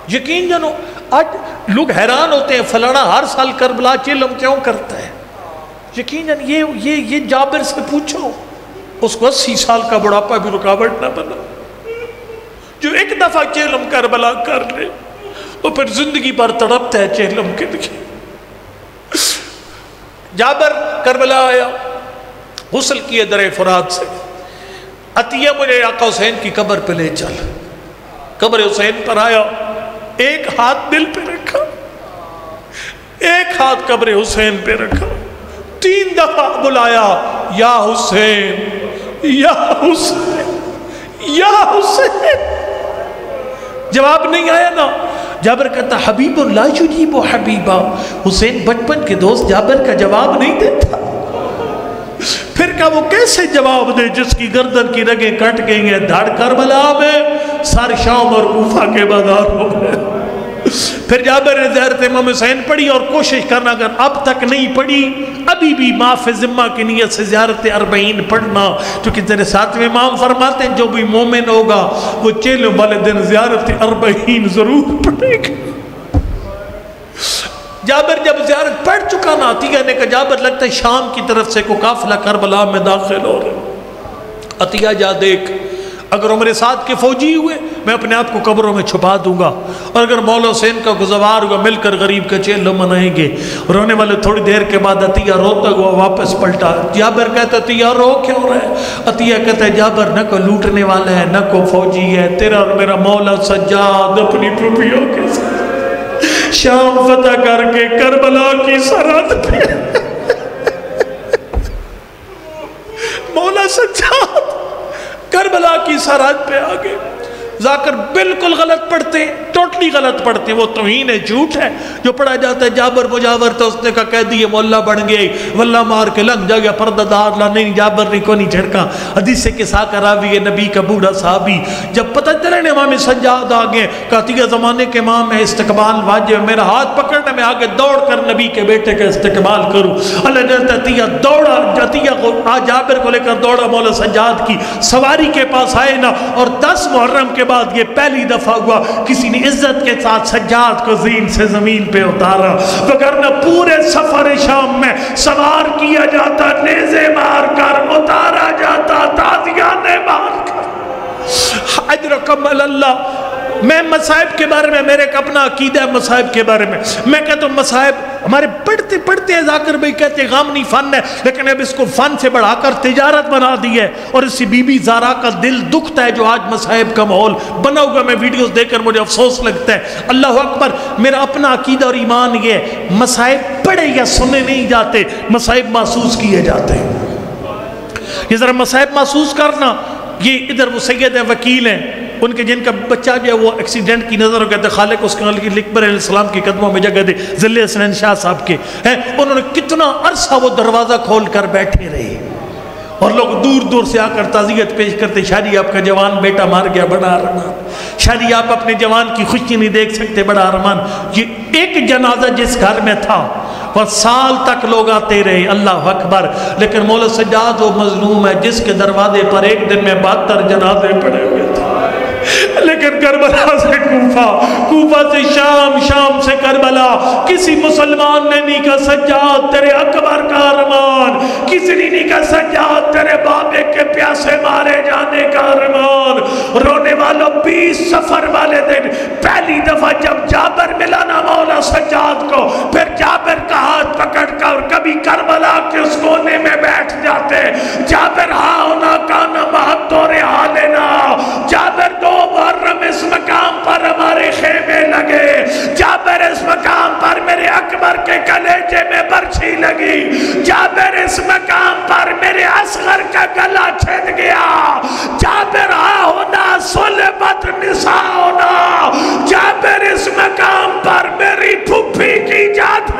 یقین جانو آج لوگ حیران ہوتے ہیں فلانا ہر سال کربلا چلم کیوں کرتا ہے۔ یقین جان یہ جابر سے پوچھو، اس کو 80 سال کا بڑھاپا بھی رکاوٹ نہ بنا، جو ایک دفعہ چلم کربلا کر لے وہ پھر زندگی پر تڑپتا ہے چلم کے لیے۔ جابر کربلا آیا، غسل کیے درے فرات سے، عطیہ مجھے آقا حسین کی قبر پہ لے چل۔ قبر حسین پر آیا، ایک ہاتھ دل پہ رکھا، ایک ہاتھ قبر حسین پہ رکھا، 3 دفعہ بلایا یا حسین یا حسین یا حسین، جواب نہیں آیا نا۔ جابر کہتا حبیب اللہ یجیب حبیبا، حسین بچپن کے دوست جابر کا جواب نہیں دیتا۔ پھر کہا وہ کیسے جواب دے جس کی گردن کی رگیں کٹ گئی ہیں، دھڑ کربلا میں سار شام اور کوفہ کے بازاروں میں۔ پھر جابر نے زیارت امام حسین پڑھی، اور کوشش کرنا اگر اب تک نہیں پڑھی ابھی بھی معاف ذمہ کی نیت سے زیارت 40 پڑھنا، کیونکہ تیرے ساتھ میں امام فرماتے ہیں جو بھی مومن ہوگا وہ چیلوں والے دن زیارت 40 ضرور پڑھے گا۔ جابر جب زیارت پڑھ چکا نا، عطیہ نے کہا جابر لگتا ہے شام کی طرف سے کوئی قافلہ کربلا میں داخل ہو رہا۔ عطیہ جا دیکھ، اگر عمر سعد کے فوجی ہوئے میں اپنے آپ کو قبروں میں چھپا دوں گا، اور اگر مولا حسین کا گزوار ہوا مل کر غریب کا چیلم منائیں گے۔ رونے والے تھوڑی دیر کے بعد عطیہ روتا ہوا واپس پلٹا۔ جابر کہتا عطیہ رو کیوں رہا ہے؟ عطیہ کہتا ہے جابر نہ کوئی لوٹنے والا ہے نہ کوئی فوجی ہے، تیرا اور میرا مولا سجاد اپنی پھوپھیوں کے ساتھ شام فتح کر کے کربلا کی سرحد پہ مولا سجاد کربلا کی سرحد پہ آگے۔ ذاکر بالکل غلط پڑھتے، ٹوٹلی غلط پڑھتے ہیں، وہ توہین ہے، جھوٹ ہے جو پڑھا جاتا ہے جابر مجاور تو اس نے کہا قیدی مولا بن گئے، واللہ مار کے لنگ جا گیا پردہ دار لا، نہیں جابر نے کو نہیں جھڑکا۔ حدیث سے قصہ کا راوی ہے نبی کا بوڑھا صحابی، جب پتہ چلے امام سجاد آگے کہتی ہے زمانے کے امام ہے، استقبال واجب، میرا ہاتھ پکڑنا میں آگے دوڑ کر نبی کے بیٹے کا استقبال کروں۔ اللہ جلتا تیہ دوڑا، جاتیہ کو جابر کو لے کر دوڑا مولا سجاد کی سواری کے پاس آئے نا، اور 10 محرم کے بعد یہ پہلی دفعہ ہوا کسی نے عزت کے ساتھ سجاد کو زین سے زمین پہ اتارا، وگرنہ پورے سفر شام میں سوار کیا جاتا، نیزے مار کر اتارا جاتا، تازیانے مار کر۔ اجرکم اللہ۔ میں مصائب کے بارے میں، میرے ایک اپنا عقیدہ ہے مصائب کے بارے میں کہتا ہوں مصائب ہمارے پڑھتے پڑھتے ہیں، ذاکر بھائی کہتے ہیں غم نہیں فن ہے، لیکن اب اس کو فن سے بڑھا کر تجارت بنا دی ہے، اور اسی بی بی زارا کا دل دکھتا ہے جو آج مصائب کا ماحول بنا ہوگا۔ میں ویڈیوز دیکھ کر مجھے افسوس لگتا ہے۔ اللہ اکبر، میرا اپنا عقیدہ اور ایمان یہ ہے مصائب پڑھے یا سنے نہیں جاتے، مصائب محسوس کیے جاتے ہیں۔ یہ ذرا مصائب محسوس کرنا، یہ ادھر وہ سید ہیں وکیل ہیں، ان کے جن کا بچہ جو ہے وہ ایکسیڈنٹ کی نظر ہو گیا تھا، خالق اس کا اکبر علیہ السلام کے قدموں میں جگہ دے، ذل حسنین شاہ صاحب کے ہیں، انہوں نے کتنا عرصہ وہ دروازہ کھول کر بیٹھے رہے، اور لوگ دور دور سے آ کر تعزیت پیش کرتے، شادی آپ کا جوان بیٹا مار گیا، بڑا ارمان، شادی آپ اپنے جوان کی خوشی نہیں دیکھ سکتے، بڑا ارمان۔ یہ ایک جنازہ جس گھر میں تھا وہ سال تک لوگ آتے رہے، اللہ اکبر، لیکن مولا سجاد وہ مظلوم ہے جس کے دروازے پر ایک دن میں 72 جنازے پڑے ہوئے تھے، لیکن کربلا سے کوفہ، کوفہ سے شام، شام سے کربلا، کسی مسلمان نے نہیں کہا سجاد تیرے اکبر کا ارمان، کسی نے نہیں کہا سجاد تیرے بابے کے پیاسے مارے جانے کا ارمان۔ رونے والوں 20 سفر والے دن پہلی دفعہ جب جابر ملا نا مولا سجاد کو، پھر جابر کا ہاتھ پکڑ کر کبھی کربلا کے اس کونے میں بیٹھ جاتے، جابر ہاں ہونا کانا مہتور حالنا، جابر 2 محرم اس مقام پر ہمارے خیمے لگے، جابر اس مقام پر میرے اکبر کے کلیجے میں برچھی لگی، جابر اس مقام پر میرے اصغر کا گلا چھد گیا، جابر ہاں ہونا صلبت نساء ہونا، جابر اس مقام پر میری پھپھی کی جات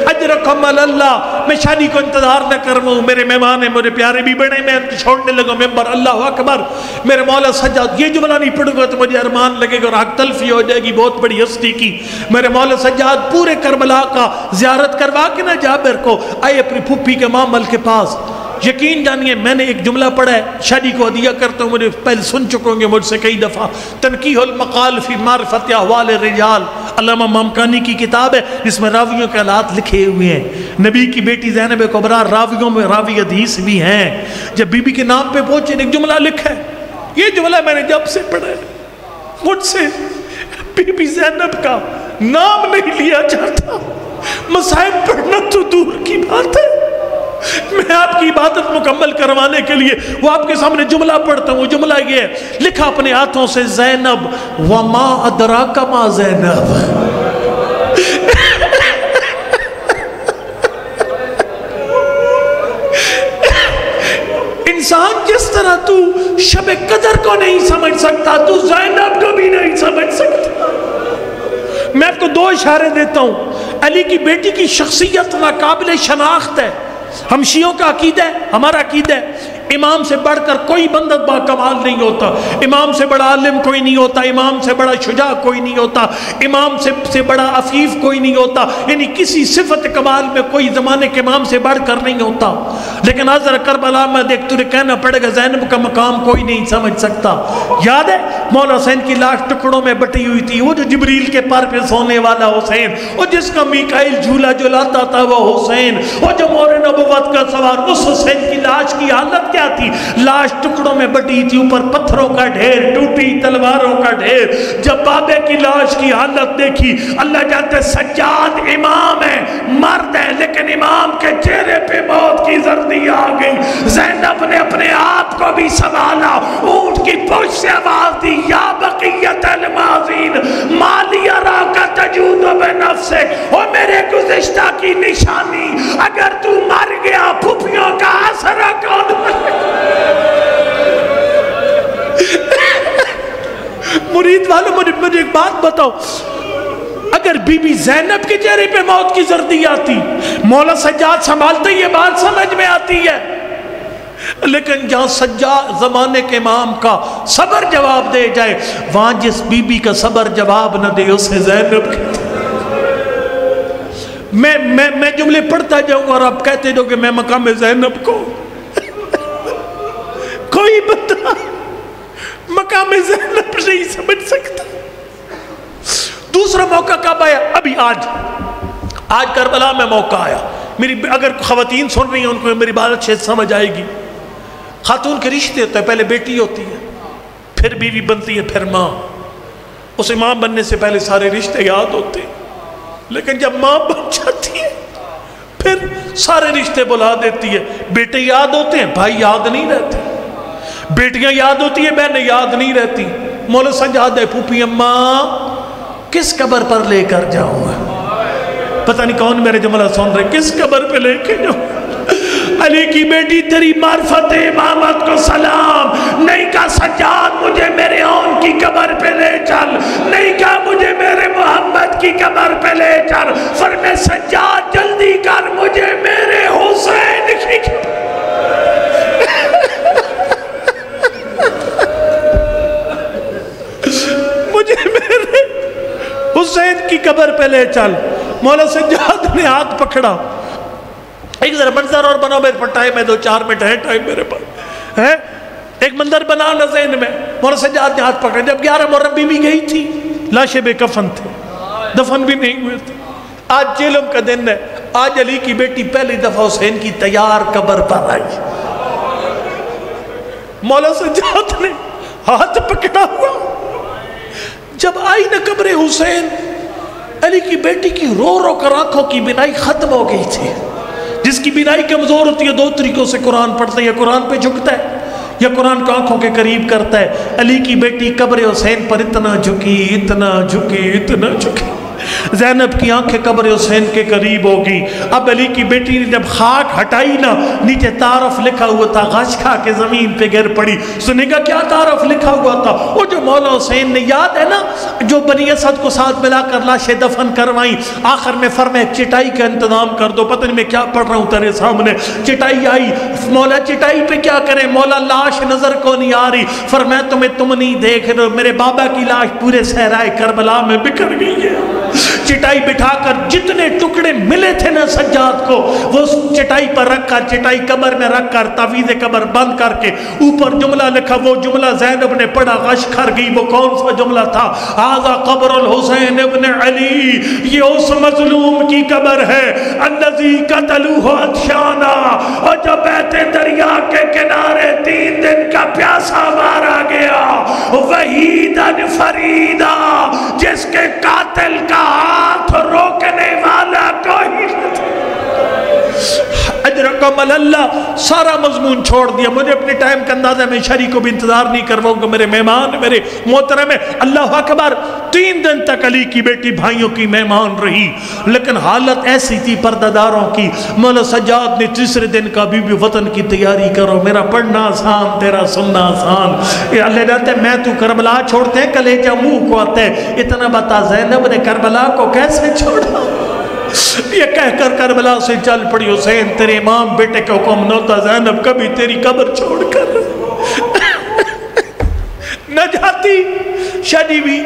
اجرکم اللہ۔ میں شادی کو انتظار نہ کروں، میرے مہمان ہیں، میرے پیارے بھی بڑے، میں چھوڑنے لگا ممبر، اللہ اکبر، میرے مولا سجاد، یہ جملہ نہیں پڑھوں گا تو مجھے ارمان لگے گا اور حق تلفی ہو جائے گی بہت بڑی ہستی کی۔ میرے مولا سجاد پورے کربلا کا زیارت کروا کے نہ جابر کو آئے اپنی پھپھی کے مامل کے پاس، یقین جانیے میں نے ایک جملہ پڑھا ہے، شادی کو ہدیہ کرتا ہوں، مجھے پہلے سن چکوں گے مجھ سے کئی دفعہ، تنقیح المقال فی معرفت احوال الرجال، علامہ مامکانی کی کتاب ہے جس میں راویوں کے حالات لکھے ہوئے ہیں۔ نبی کی بیٹی زینب کبریٰ راویوں میں راوی حدیث بھی ہیں، جب بی بی کے نام پہ پہنچے ایک جملہ لکھا ہے، یہ جملہ میں نے جب سے پڑھا ہے، مجھ سے بی بی زینب کا نام نہیں لیا جاتا، مصائب پڑھنا تو دور کی بات ہے، میں آپ کی عبادت مکمل کروانے کے لیے وہ آپ کے سامنے جملہ پڑھتا ہوں۔ وہ جملہ یہ ہے لکھا اپنے ہاتھوں سے، زینب وما ادراک ما زینب، انسان جس طرح تو شب قدر کو نہیں سمجھ سکتا تو زینب کو بھی نہیں سمجھ سکتا۔ میں آپ کو 2 اشارے دیتا ہوں، علی کی بیٹی کی شخصیت ناقابل شناخت ہے، ہم شیعوں کا عقیدہ ہے، ہمارا عقیدہ ہے امام سے بڑھ کر کوئی بندہ با کمال نہیں ہوتا، امام سے بڑا عالم کوئی نہیں ہوتا، امام سے بڑا شجاع کوئی نہیں ہوتا، امام سے بڑا عفیف کوئی نہیں ہوتا، یعنی کسی صفت کمال میں کوئی زمانے کے امام سے بڑھ کر نہیں ہوتا۔ لیکن حضر کربلا میں دیکھ تجھے کہنا پڑے گا زینب کا مقام کوئی نہیں سمجھ سکتا۔ یاد ہے مولا حسین کی لاش ٹکڑوں میں بٹی ہوئی تھی، وہ جو جبریل کے پر پہ سونے والا حسین، وہ جس کا میکائیل جھولا جلاتا تھا وہ حسین، وہ جو مور نبوت کا سوار، اس حسین کی لاش کی حالت کیا تھی؟ لاش ٹکڑوں میں بٹی تھی، اوپر پتھروں کا ڈھیر، ٹوٹی تلواروں کا ڈھیر۔ جب بابے کی لاش کی حالت دیکھی، اللہ جانتے سجاد امام ہے، مرد ہے، لیکن امام کے چہرے پہ موت کی زردی آ گئی۔ زینب نے اپنے آپ کو بھی سنبھالا، اونٹ کی پشت سے آواز دی، یا بقیت الماضین مالی اراک تجود بنفسک، او میرے گزشتہ کی نشانی، اگر تو مر گیا پھپھیوں کا اثر کون مرید والوں مجھے ایک بات بتاؤ، اگر بی بی زینب کے چہرے پہ موت کی زردی آتی، مولا سجاد سنبھالتے یہ بات سمجھ میں آتی ہے، لیکن جہاں سجاد زمانے کے امام کا صبر جواب دے جائے، وہاں جس بی بی کا صبر جواب نہ دے اسے زینب کہتے ہیں۔ میں جملے پڑھتا جاؤں اور آپ کہتے جو کہ میں مقام زینب کو کوئی بندہ مقام زینب نہیں سمجھ سکتا۔ دوسرا موقع کب آیا؟ ابھی آج کربلا میں موقع آیا۔ اگر خواتین سن رہی ہیں ان کو میری بات اچھے سمجھ آئے گی۔ خاتون کے رشتے ہوتے ہیں، پہلے بیٹی ہوتی ہے، پھر بیوی بنتی ہے، پھر ماں۔ اسے ماں بننے سے پہلے سارے رشتے یاد ہوتے ہیں، لیکن جب ماں بن جاتی ہے پھر سارے رشتے بلا دیتی ہے۔ بیٹے یاد ہوتے ہیں، بھائی یاد نہیں رہتے، بیٹیاں یاد ہوتی ہیں، بہنیں یاد نہیں رہتی۔ مولا سجاد ہے پھوپھی اماں کس قبر پر لے کر جاؤں گا؟ پتہ نہیں کون میرے جملہ سن رہے، کس قبر پہ لے کے جاؤں؟ علی کی بیٹی تیری معرفت امامت کو سلام، نہیں کہا سجاد مجھے میرے اون کی قبر پہ لے چل، نہیں کہا مجھے میرے محمد کی قبر پہ لے چل، فرمائے سجاد جلدی کر مجھے میرے حسین کی مجھے میرے حسین کی قبر پہ لے چل۔ مولا سجاد نے ہاتھ پکڑا۔ ایک ذرا منظر اور بناؤ، میرے پاس ٹائم ہے 2-4 منٹ ہے ٹائم میرے پاس ہے، ایک منظر بناؤ نا ذہن میں۔ مولا سجاد نے ہاتھ پکڑا۔ جب 11 محرم بی بی گئی تھی، لاشیں بے کفن تھے، دفن بھی نہیں ہوئے تھے۔ آج جیلم کا دن ہے، آج علی کی بیٹی پہلی دفعہ حسین کی تیار قبر پر آئی۔ مولا سجاد نے ہاتھ پکڑا ہوا، جب آئی نا قبر حسین، علی کی بیٹی کی رو رو کر آنکھوں کی بینائی ختم ہو گئی تھی۔ جس کی بینائی کمزور ہوتی ہے 2 طریقوں سے قرآن پڑھتا ہے، یا قرآن پہ جھکتا ہے یا قرآن کو آنکھوں کے قریب کرتا ہے۔ علی کی بیٹی قبر حسین پر اتنا جھکی، اتنا جھکی، اتنا جھکی، زینب کی آنکھیں قبر حسین کے قریب ہوگی۔ اب علی کی بیٹی نے جب خاک ہٹائی نا، نیچے تعارف لکھا ہوا تھا، غش کھا کے زمین پہ گر پڑی۔ سنے گا کیا تعارف لکھا ہوا تھا؟ وہ جو مولا حسین نے، یاد ہے نا، جو بنی اسد کو ساتھ ملا کر لاشیں دفن کروائیں، آخر میں فرمائے چٹائی کا انتظام کر دو۔ پتہ نہیں میں کیا پڑھ رہا ہوں تیرے سامنے۔ چٹائی آئی، مولا چٹائی پہ کیا کریں؟ مولا لاش نظر کو نہیں آ رہی، فرمایا تم نہیں دیکھ رہے، میرے بابا کی لاش پورے صحرائے کربلا میں بکھر گئی ہے۔ چٹائی بٹھا کر جتنے ٹکڑے ملے تھے نا سجاد کو، وہ چٹائی پر رکھ کر، چٹائی قبر میں رکھ کر، تعویذ قبر بند کر کے اوپر جملہ لکھا۔ وہ جملہ زینب نے پڑھا، غش کھر گئی۔ وہ کون سا جملہ تھا؟ ھذا قبر الحسین ابن علی، یہ اس مظلوم کی قبر ہے الذی قتلوہ عطشانا، اور جو بہتے دریا کے کنارے 3 دن کا پیاسا مارا گیا، وحیدن فریدا، جس کے قاتل کا ہاتھ روکنے والا کوئی نہیں تھا۔ اجرکم اللہ، سارا مضمون چھوڑ دیا۔ مجھے اپنے ٹائم کا اندازہ، میں شریک کو بھی انتظار نہیں کرواؤں گا، میرے مہمان، میرے محترم ہے۔ اللہ اکبر، 3 دن تک علی کی بیٹی بھائیوں کی مہمان رہی، لیکن حالت ایسی تھی پردہ داروں کی۔ مولا سجاد نے تیسرے دن کا بی بی وطن کی تیاری کرو، میرا پڑھنا آسان، تیرا سننا آسان۔ اللہ کہتے ہیں میں تو کربلا چھوڑتے ہیں کلیجہ منہ کو آتا ہے، اتنا بتا زینب نے کربلا کو کیسے چھوڑا؟ یہ کہہ کر کربلا سے چل پڑی۔ حسین تیرے امام بیٹے کا حکم نہ ہوتا زینب کبھی تیری قبر چھوڑ کر نہ جاتی۔ شادی بھی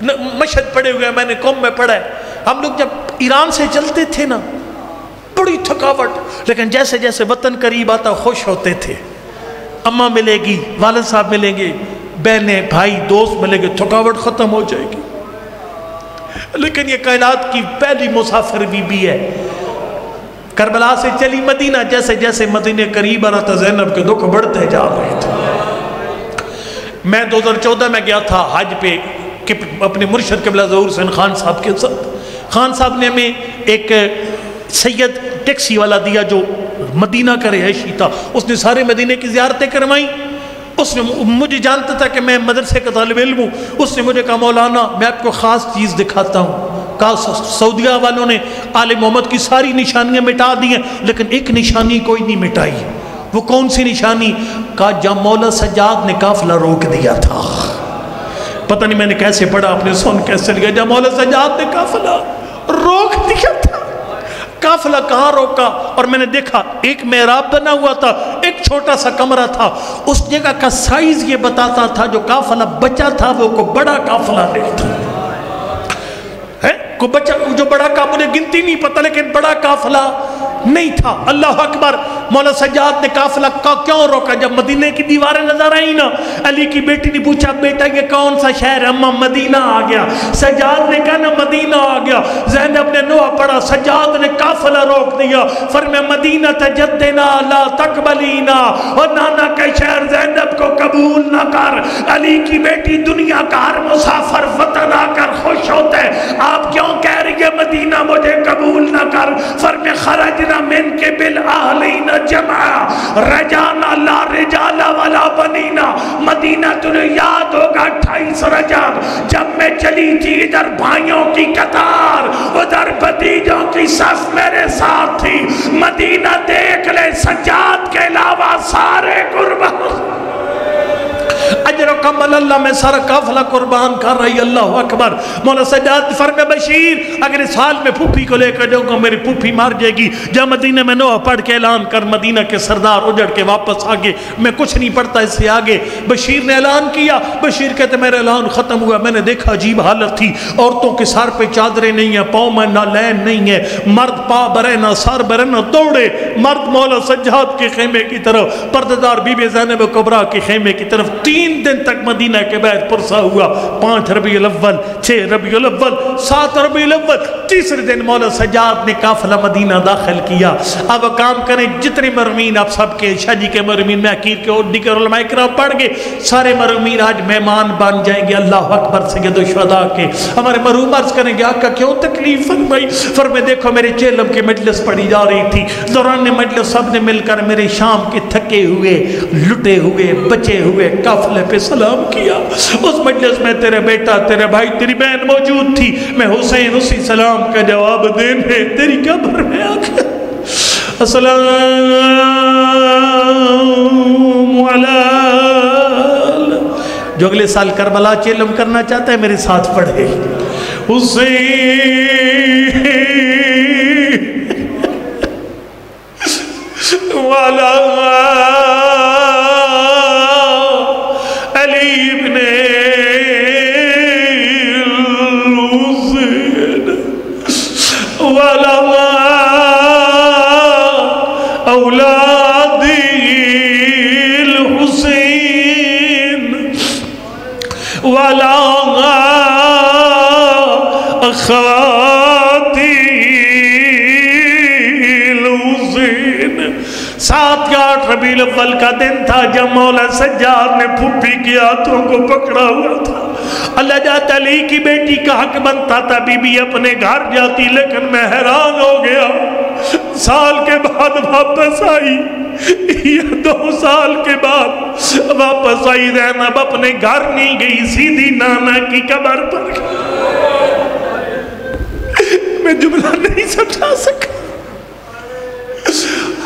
مشہد پڑے ہوئے ہیں، میں نے قوم میں پڑھا ہے۔ ہم لوگ جب ایران سے چلتے تھے نا، بڑی تھکاوٹ، لیکن جیسے جیسے وطن قریب آتا خوش ہوتے تھے۔ اماں ملے گی، والد صاحب ملیں گے، بہنیں بھائی دوست ملیں گے، تھکاوٹ ختم ہو جائے گی۔ لیکن یہ کائنات کی پہلی مسافر بی بی ہے، کربلا سے چلی مدینہ۔ جیسے جیسے مدینہ قریب آ رہا تھا زینب کے دکھ بڑھتے جا رہے تھے۔ میں 2014 میں گیا تھا حج پہ اپنے مرشد قبلہ ظہور حسین خان صاحب کے ساتھ۔ خان صاحب نے ہمیں ایک سید ٹیکسی والا دیا جو مدینہ کا رہائشی تھا، اس نے سارے مدینہ کی زیارتیں کروائیں۔ اس نے مجھے جانتا تھا کہ میں مدرسے کا طالب علم ہوں، اس نے مجھے کہا مولانا میں آپ کو خاص چیز دکھاتا ہوں۔ کہا سعودیہ والوں نے آل محمد کی ساری نشانیاں مٹا دی ہیں، لیکن ایک نشانی کوئی نہیں مٹائی۔ وہ کون سی نشانی؟ کہا جب مولا سجاد نے قافلہ روک دیا تھا، پتہ نہیں میں نے کیسے پڑھا، اپنے سن کیسے لیا، جب مولا سجاد نے قافلہ روک دیا تھا۔ قافلہ کہاں روکا؟ اور میں نے دیکھا ایک محراب بنا ہوا تھا، ایک چھوٹا سا کمرہ تھا، اس جگہ کا سائز یہ بتاتا تھا جو قافلہ بچا تھا وہ کو بڑا قافلہ نہیں تھا، کو بچا جو بڑا قافلہ گنتی نہیں پتہ لیکن بڑا قافلہ نہیں تھا۔ اللہ اکبر۔ مولا سجاد نے قافلہ کیوں روکا؟ جب مدینہ کی دیواریں نظر آئی نا، علی کی بیٹی نے پوچھا بیٹا یہ کون سا شہر ہے؟ اماں مدینہ آ گیا۔ سجاد نے کہا نا مدینہ آ گیا۔ زینب نے نوحہ پڑھا، سجاد نے قافلہ روک دیا، فرمایا مدینہ تجدنا لا تقبلینا، اور نانا کے شہر زینب کو قبول نہ کر۔ علی کی بیٹی دنیا کا ہر مسافر وطن آ کر خوش ہوتا ہے، آپ کیوں کہہ رہی ہے مدینہ مجھے قبول نہ کر؟ فرمایا خرجنا من کے بالاہلین جمع رجانا لا رجال ولا بنینا۔ مدینہ تنہیں یاد ہوگا 28 رجب جب میں چلی تھی، ادھر بھائیوں کی قطار ادھر بھتیجوں کی صف میرے ساتھ تھی۔ مدینہ دیکھ لے سجاد کے علاوہ سارے قربان، اجر و کمل اللہ میں سارا قافلہ قربان کر رہی۔ اللہ اکبر۔ مولا سجاد فرمایا بشیر اگر اس حال میں پھوپھی کو لے کر جاؤں گا میری پھوپھی مار جائے گی، جب مدینہ میں نوحہ پڑھ کے اعلان کر مدینہ کے سردار اجڑ کے واپس آگے، میں کچھ نہیں پڑھتا اس سے آگے۔ بشیر نے اعلان کیا، بشیر کہتے میرا اعلان ختم ہوا، میں نے دیکھا عجیب حالت تھی، عورتوں کے سر پہ چادریں نہیں ہیں، پاؤں میں نالین نہیں ہے، مرد پا برے نہ سر برے نہ دوڑے، مرد مولا سجاد کے خیمے کی طرف، پردہ بی بی زینب کبریٰ کے خیمے کی طرف۔ 3 دن تک مدینہ کے بعد پرسا ہوا، 5 ربیع الاول، 6 ربیع الاول، 7 ربیع الاول، تیسرے دن مولا سجاد نے قافلہ مدینہ داخل کیا۔ اب کام کریں جتنے مرمین آپ سب کے شاہ جی کے مرمین میں عقیر کے اور دیگر علماء کرام پڑھ گئے، سارے مرمین آج مہمان بن جائیں گے اللہ اکبر سید الشہداء کے۔ ہمارے مرحوم عرض کریں گے آقا کیوں تکلیف فرمائی؟ فرمائے دیکھو میرے چہلم کی مجلس پڑھی جا رہی تھی، دوران مجلس سب نے مل کر میرے شام کے تھکے ہوئے لٹے ہوئے بچے ہوئے قافلے پہ سلام کیا۔ اس مجلس میں تیرے بیٹا تیرے بھائی تیری بہن موجود تھی، میں حسین اسی سلام کا جواب دینے تیری قبر میں آ گیا۔ السلام علیہ، جو اگلے سال کربلا چیلم کرنا چاہتا ہے میرے ساتھ پڑھے، حسین والا علی ابن الحسین والا اولاد الحسین والا اخوات الحسین۔ 7 یا 8 ربیع الاول کا دن تھا جب مولا سجاد نے پھوپھی کے ہاتھوں کو پکڑا ہوا تھا۔ اللہ جات علی کی بیٹی کا حق بنتا تھا بی بی اپنے گھر جاتی، لیکن میں حیران ہو گیا، سال کے بعد واپس آئی یا 2 سال کے بعد واپس آئی، زینب اپنے گھر نہیں گئی، سیدھی نانا کی قبر پر گئی۔ میں جملہ نہیں سمجھا سکا،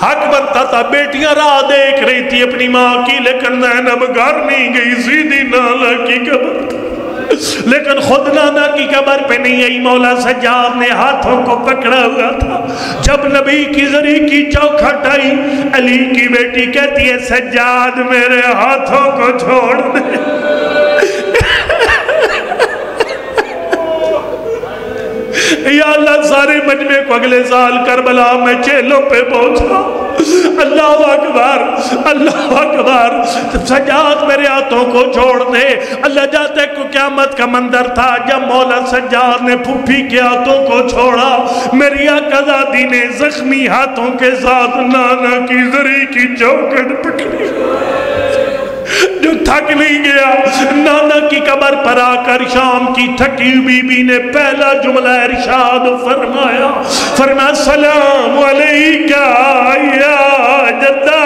حق بنتا تھا، بیٹیاں راہ دیکھ رہی تھی اپنی ماں کی، لیکن زینب گھر نہیں گئی، سیدھی نانا کی قبر، لیکن خود نانا کی قبر پہ نہیں آئی۔ مولا سجاد نے ہاتھوں کو پکڑا ہوا تھا، جب نبی کی زری کی چوکھٹ آئی، علی کی بیٹی کہتی ہے سجاد میرے ہاتھوں کو چھوڑ دے۔ یا اللہ سارے مجمع کو اگلے سال کربلا میں چیلوں پہ پہنچا۔ اللہ اکبر، اللہ اکبر، سجاد میرے ہاتھوں کو چھوڑ دے۔ اللہ جاتے کو قیامت کا منظر تھا جب مولا سجاد نے پھوپھی کے ہاتھوں کو چھوڑا، میری آقازادی نے زخمی ہاتھوں کے ساتھ نانا کی زری کی چوکھٹ پکڑی، جو تھک نہیں گیا۔ نانا کی قبر پر آ کر شام کی تھکی بی بی نے پہلا جملہ ارشاد فرمایا، فرمایا سلام علیکہ یا جدہ،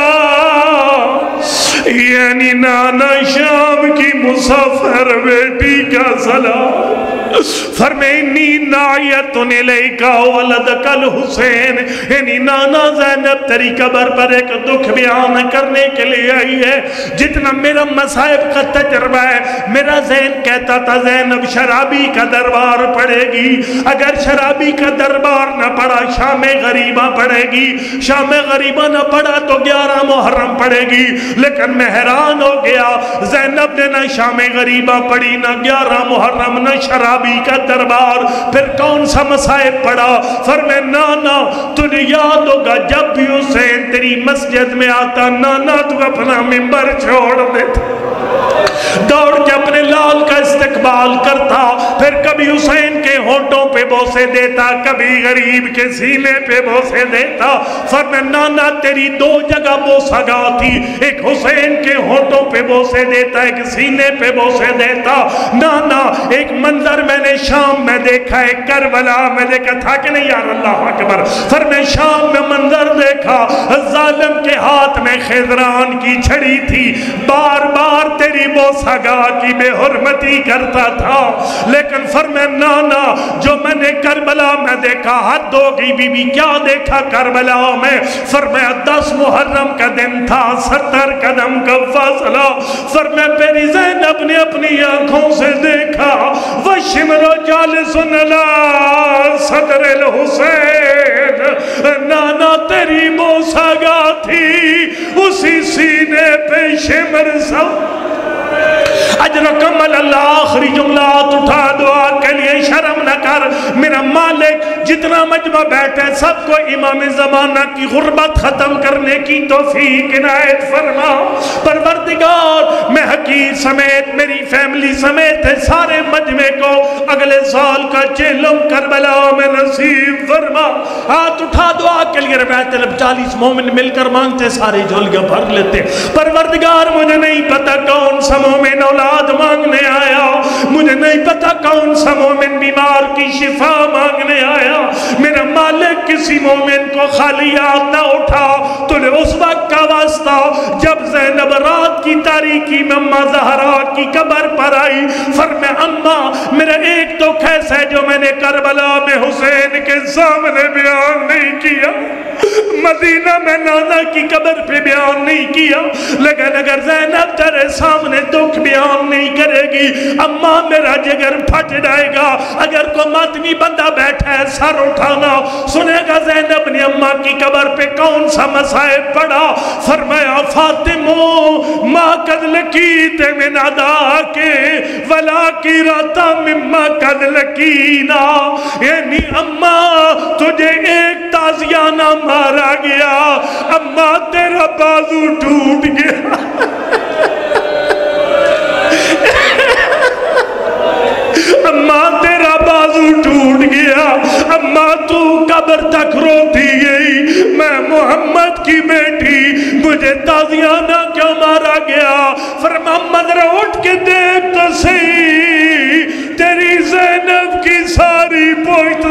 یعنی نانا شام کی مسافر بیٹی کا سلام۔ فرمینی نایتن الیکا ولدک الحسین، یعنی نانا زینب تیری قبر پر ایک دکھ بیان کرنے کے لیے آئی ہے۔ جتنا میرا مصائب کا تجربہ ہے، میرا ذہن کہتا تھا زینب شرابی کا دربار پڑے گی، اگر شرابی کا دربار نہ پڑا شام غریبہ پڑے گی، شام غریبہ نہ پڑا تو 11 محرم پڑے گی، لیکن میں حیران ہو گیا زینب نے نہ شام غریبہ پڑی، نہ 11 محرم، نہ شرابی کا دربار، پھر کون سا مصائب پڑا؟ فرمائے نانا تجھے یاد ہوگا جب بھی حسین تیری مسجد میں آتا نانا تو اپنا منبر چھوڑ دیتا، دوڑ کے اپنے لال کا استقبال کرتا، پھر کبھی حسین کے ہونٹوں پہ بوسے دیتا، کبھی غریب کے سینے پہ بوسے دیتا۔ فرمائے نانا تیری 2 جگہ بوسہ گا تھی، ایک حسین کے ہونٹوں پہ بوسے دیتا، ایک سینے پہ بوسے دیتا۔ نانا ایک منظر میں نے شام میں دیکھا ہے، کربلا میں دیکھا تھا کہ نہیں یار اللہ اکبر، فرمائے شام میں منظر دیکھا، ظالم کے ہاتھ میں خضران کی چھڑی تھی، بار بار تیری بوسہ گا کی بے حرمتی کرتا تھا، لیکن فرمائے نانا جو میں نے کربلا میں دیکھا حد ہو گئی۔ بی بی کیا دیکھا کربلا میں؟ فرمایا 10 محرم کا دن تھا، 70 قدم کا فاصلہ، فرمایا میری زینب نے اپنی آنکھوں سے دیکھا وَشِمْرُ جَالِسٌ عَلَىٰ صَدْرِ الْحُسَيْنِ، نانا تیری بوسہ گا تھی اسی سینے پہ شمر سب اجرکم اللہ۔ آخری جملات اٹھا دعا کے لیے شرم نہ کر میرا مالک، جتنا مجمع بیٹھے سب کو امام زمانہ کی غربت ختم کرنے کی توفیق عنایت فرما۔ پروردگار میں حقیر سمیت میری فیملی سمیت سارے مجمع کو اگلے سال کا چہلم کربلا میں نصیب فرما۔ ہاتھ اٹھا دعا کے لیے روایت 40 مومن مل کر مانگتے، سارے جھولیاں بھر لیتے۔ پروردگار مجھے نہیں پتا کون سا مومن اولاد مانگنے آیا، مجھے نہیں پتا کون سا مومن بیمار کی شفا مانگنے آیا، میرا مالک کسی مومن کو خالی ہاتھ نہ اٹھا۔ تو نے اس وقت کا واسطہ جب زینب رات کی تاریکی میں اماں زہرا کی قبر پر آئی، فرمایا اماں میرا ایک تو خیس ہے جو میں نے کربلا میں حسین کے سامنے بیان نہیں کیا، مدینہ میں نانا کی قبر پہ بیان نہیں کیا، لیکن اگر زینب تیرے سامنے دکھ بیان نہیں کرے گی اماں میرا جگر پھٹ جائے گا۔ اگر کوئی ماتمی بندہ بیٹھا ہے سر اٹھانا، سنے گا زینب نے اماں کی قبر پہ کون سا مصائب پڑا۔ فرمایا فاطمہ ما قد لکیت من عداک ولا کراتا مما قد لکینا، یعنی اماں تجھے ایک تازیانہ مارا گیا، اماں تیرا بازو ٹوٹ گیا، اماں تیرا بازو ٹوٹ گیا، اماں تو قبر تک روتی گئی، میں محمد کی بیٹی مجھے تازیانہ کیوں مارا گیا؟ فرمایا محمد را اٹھ کے دیکھ تو صحیح تیری زینب کی ساری پوشت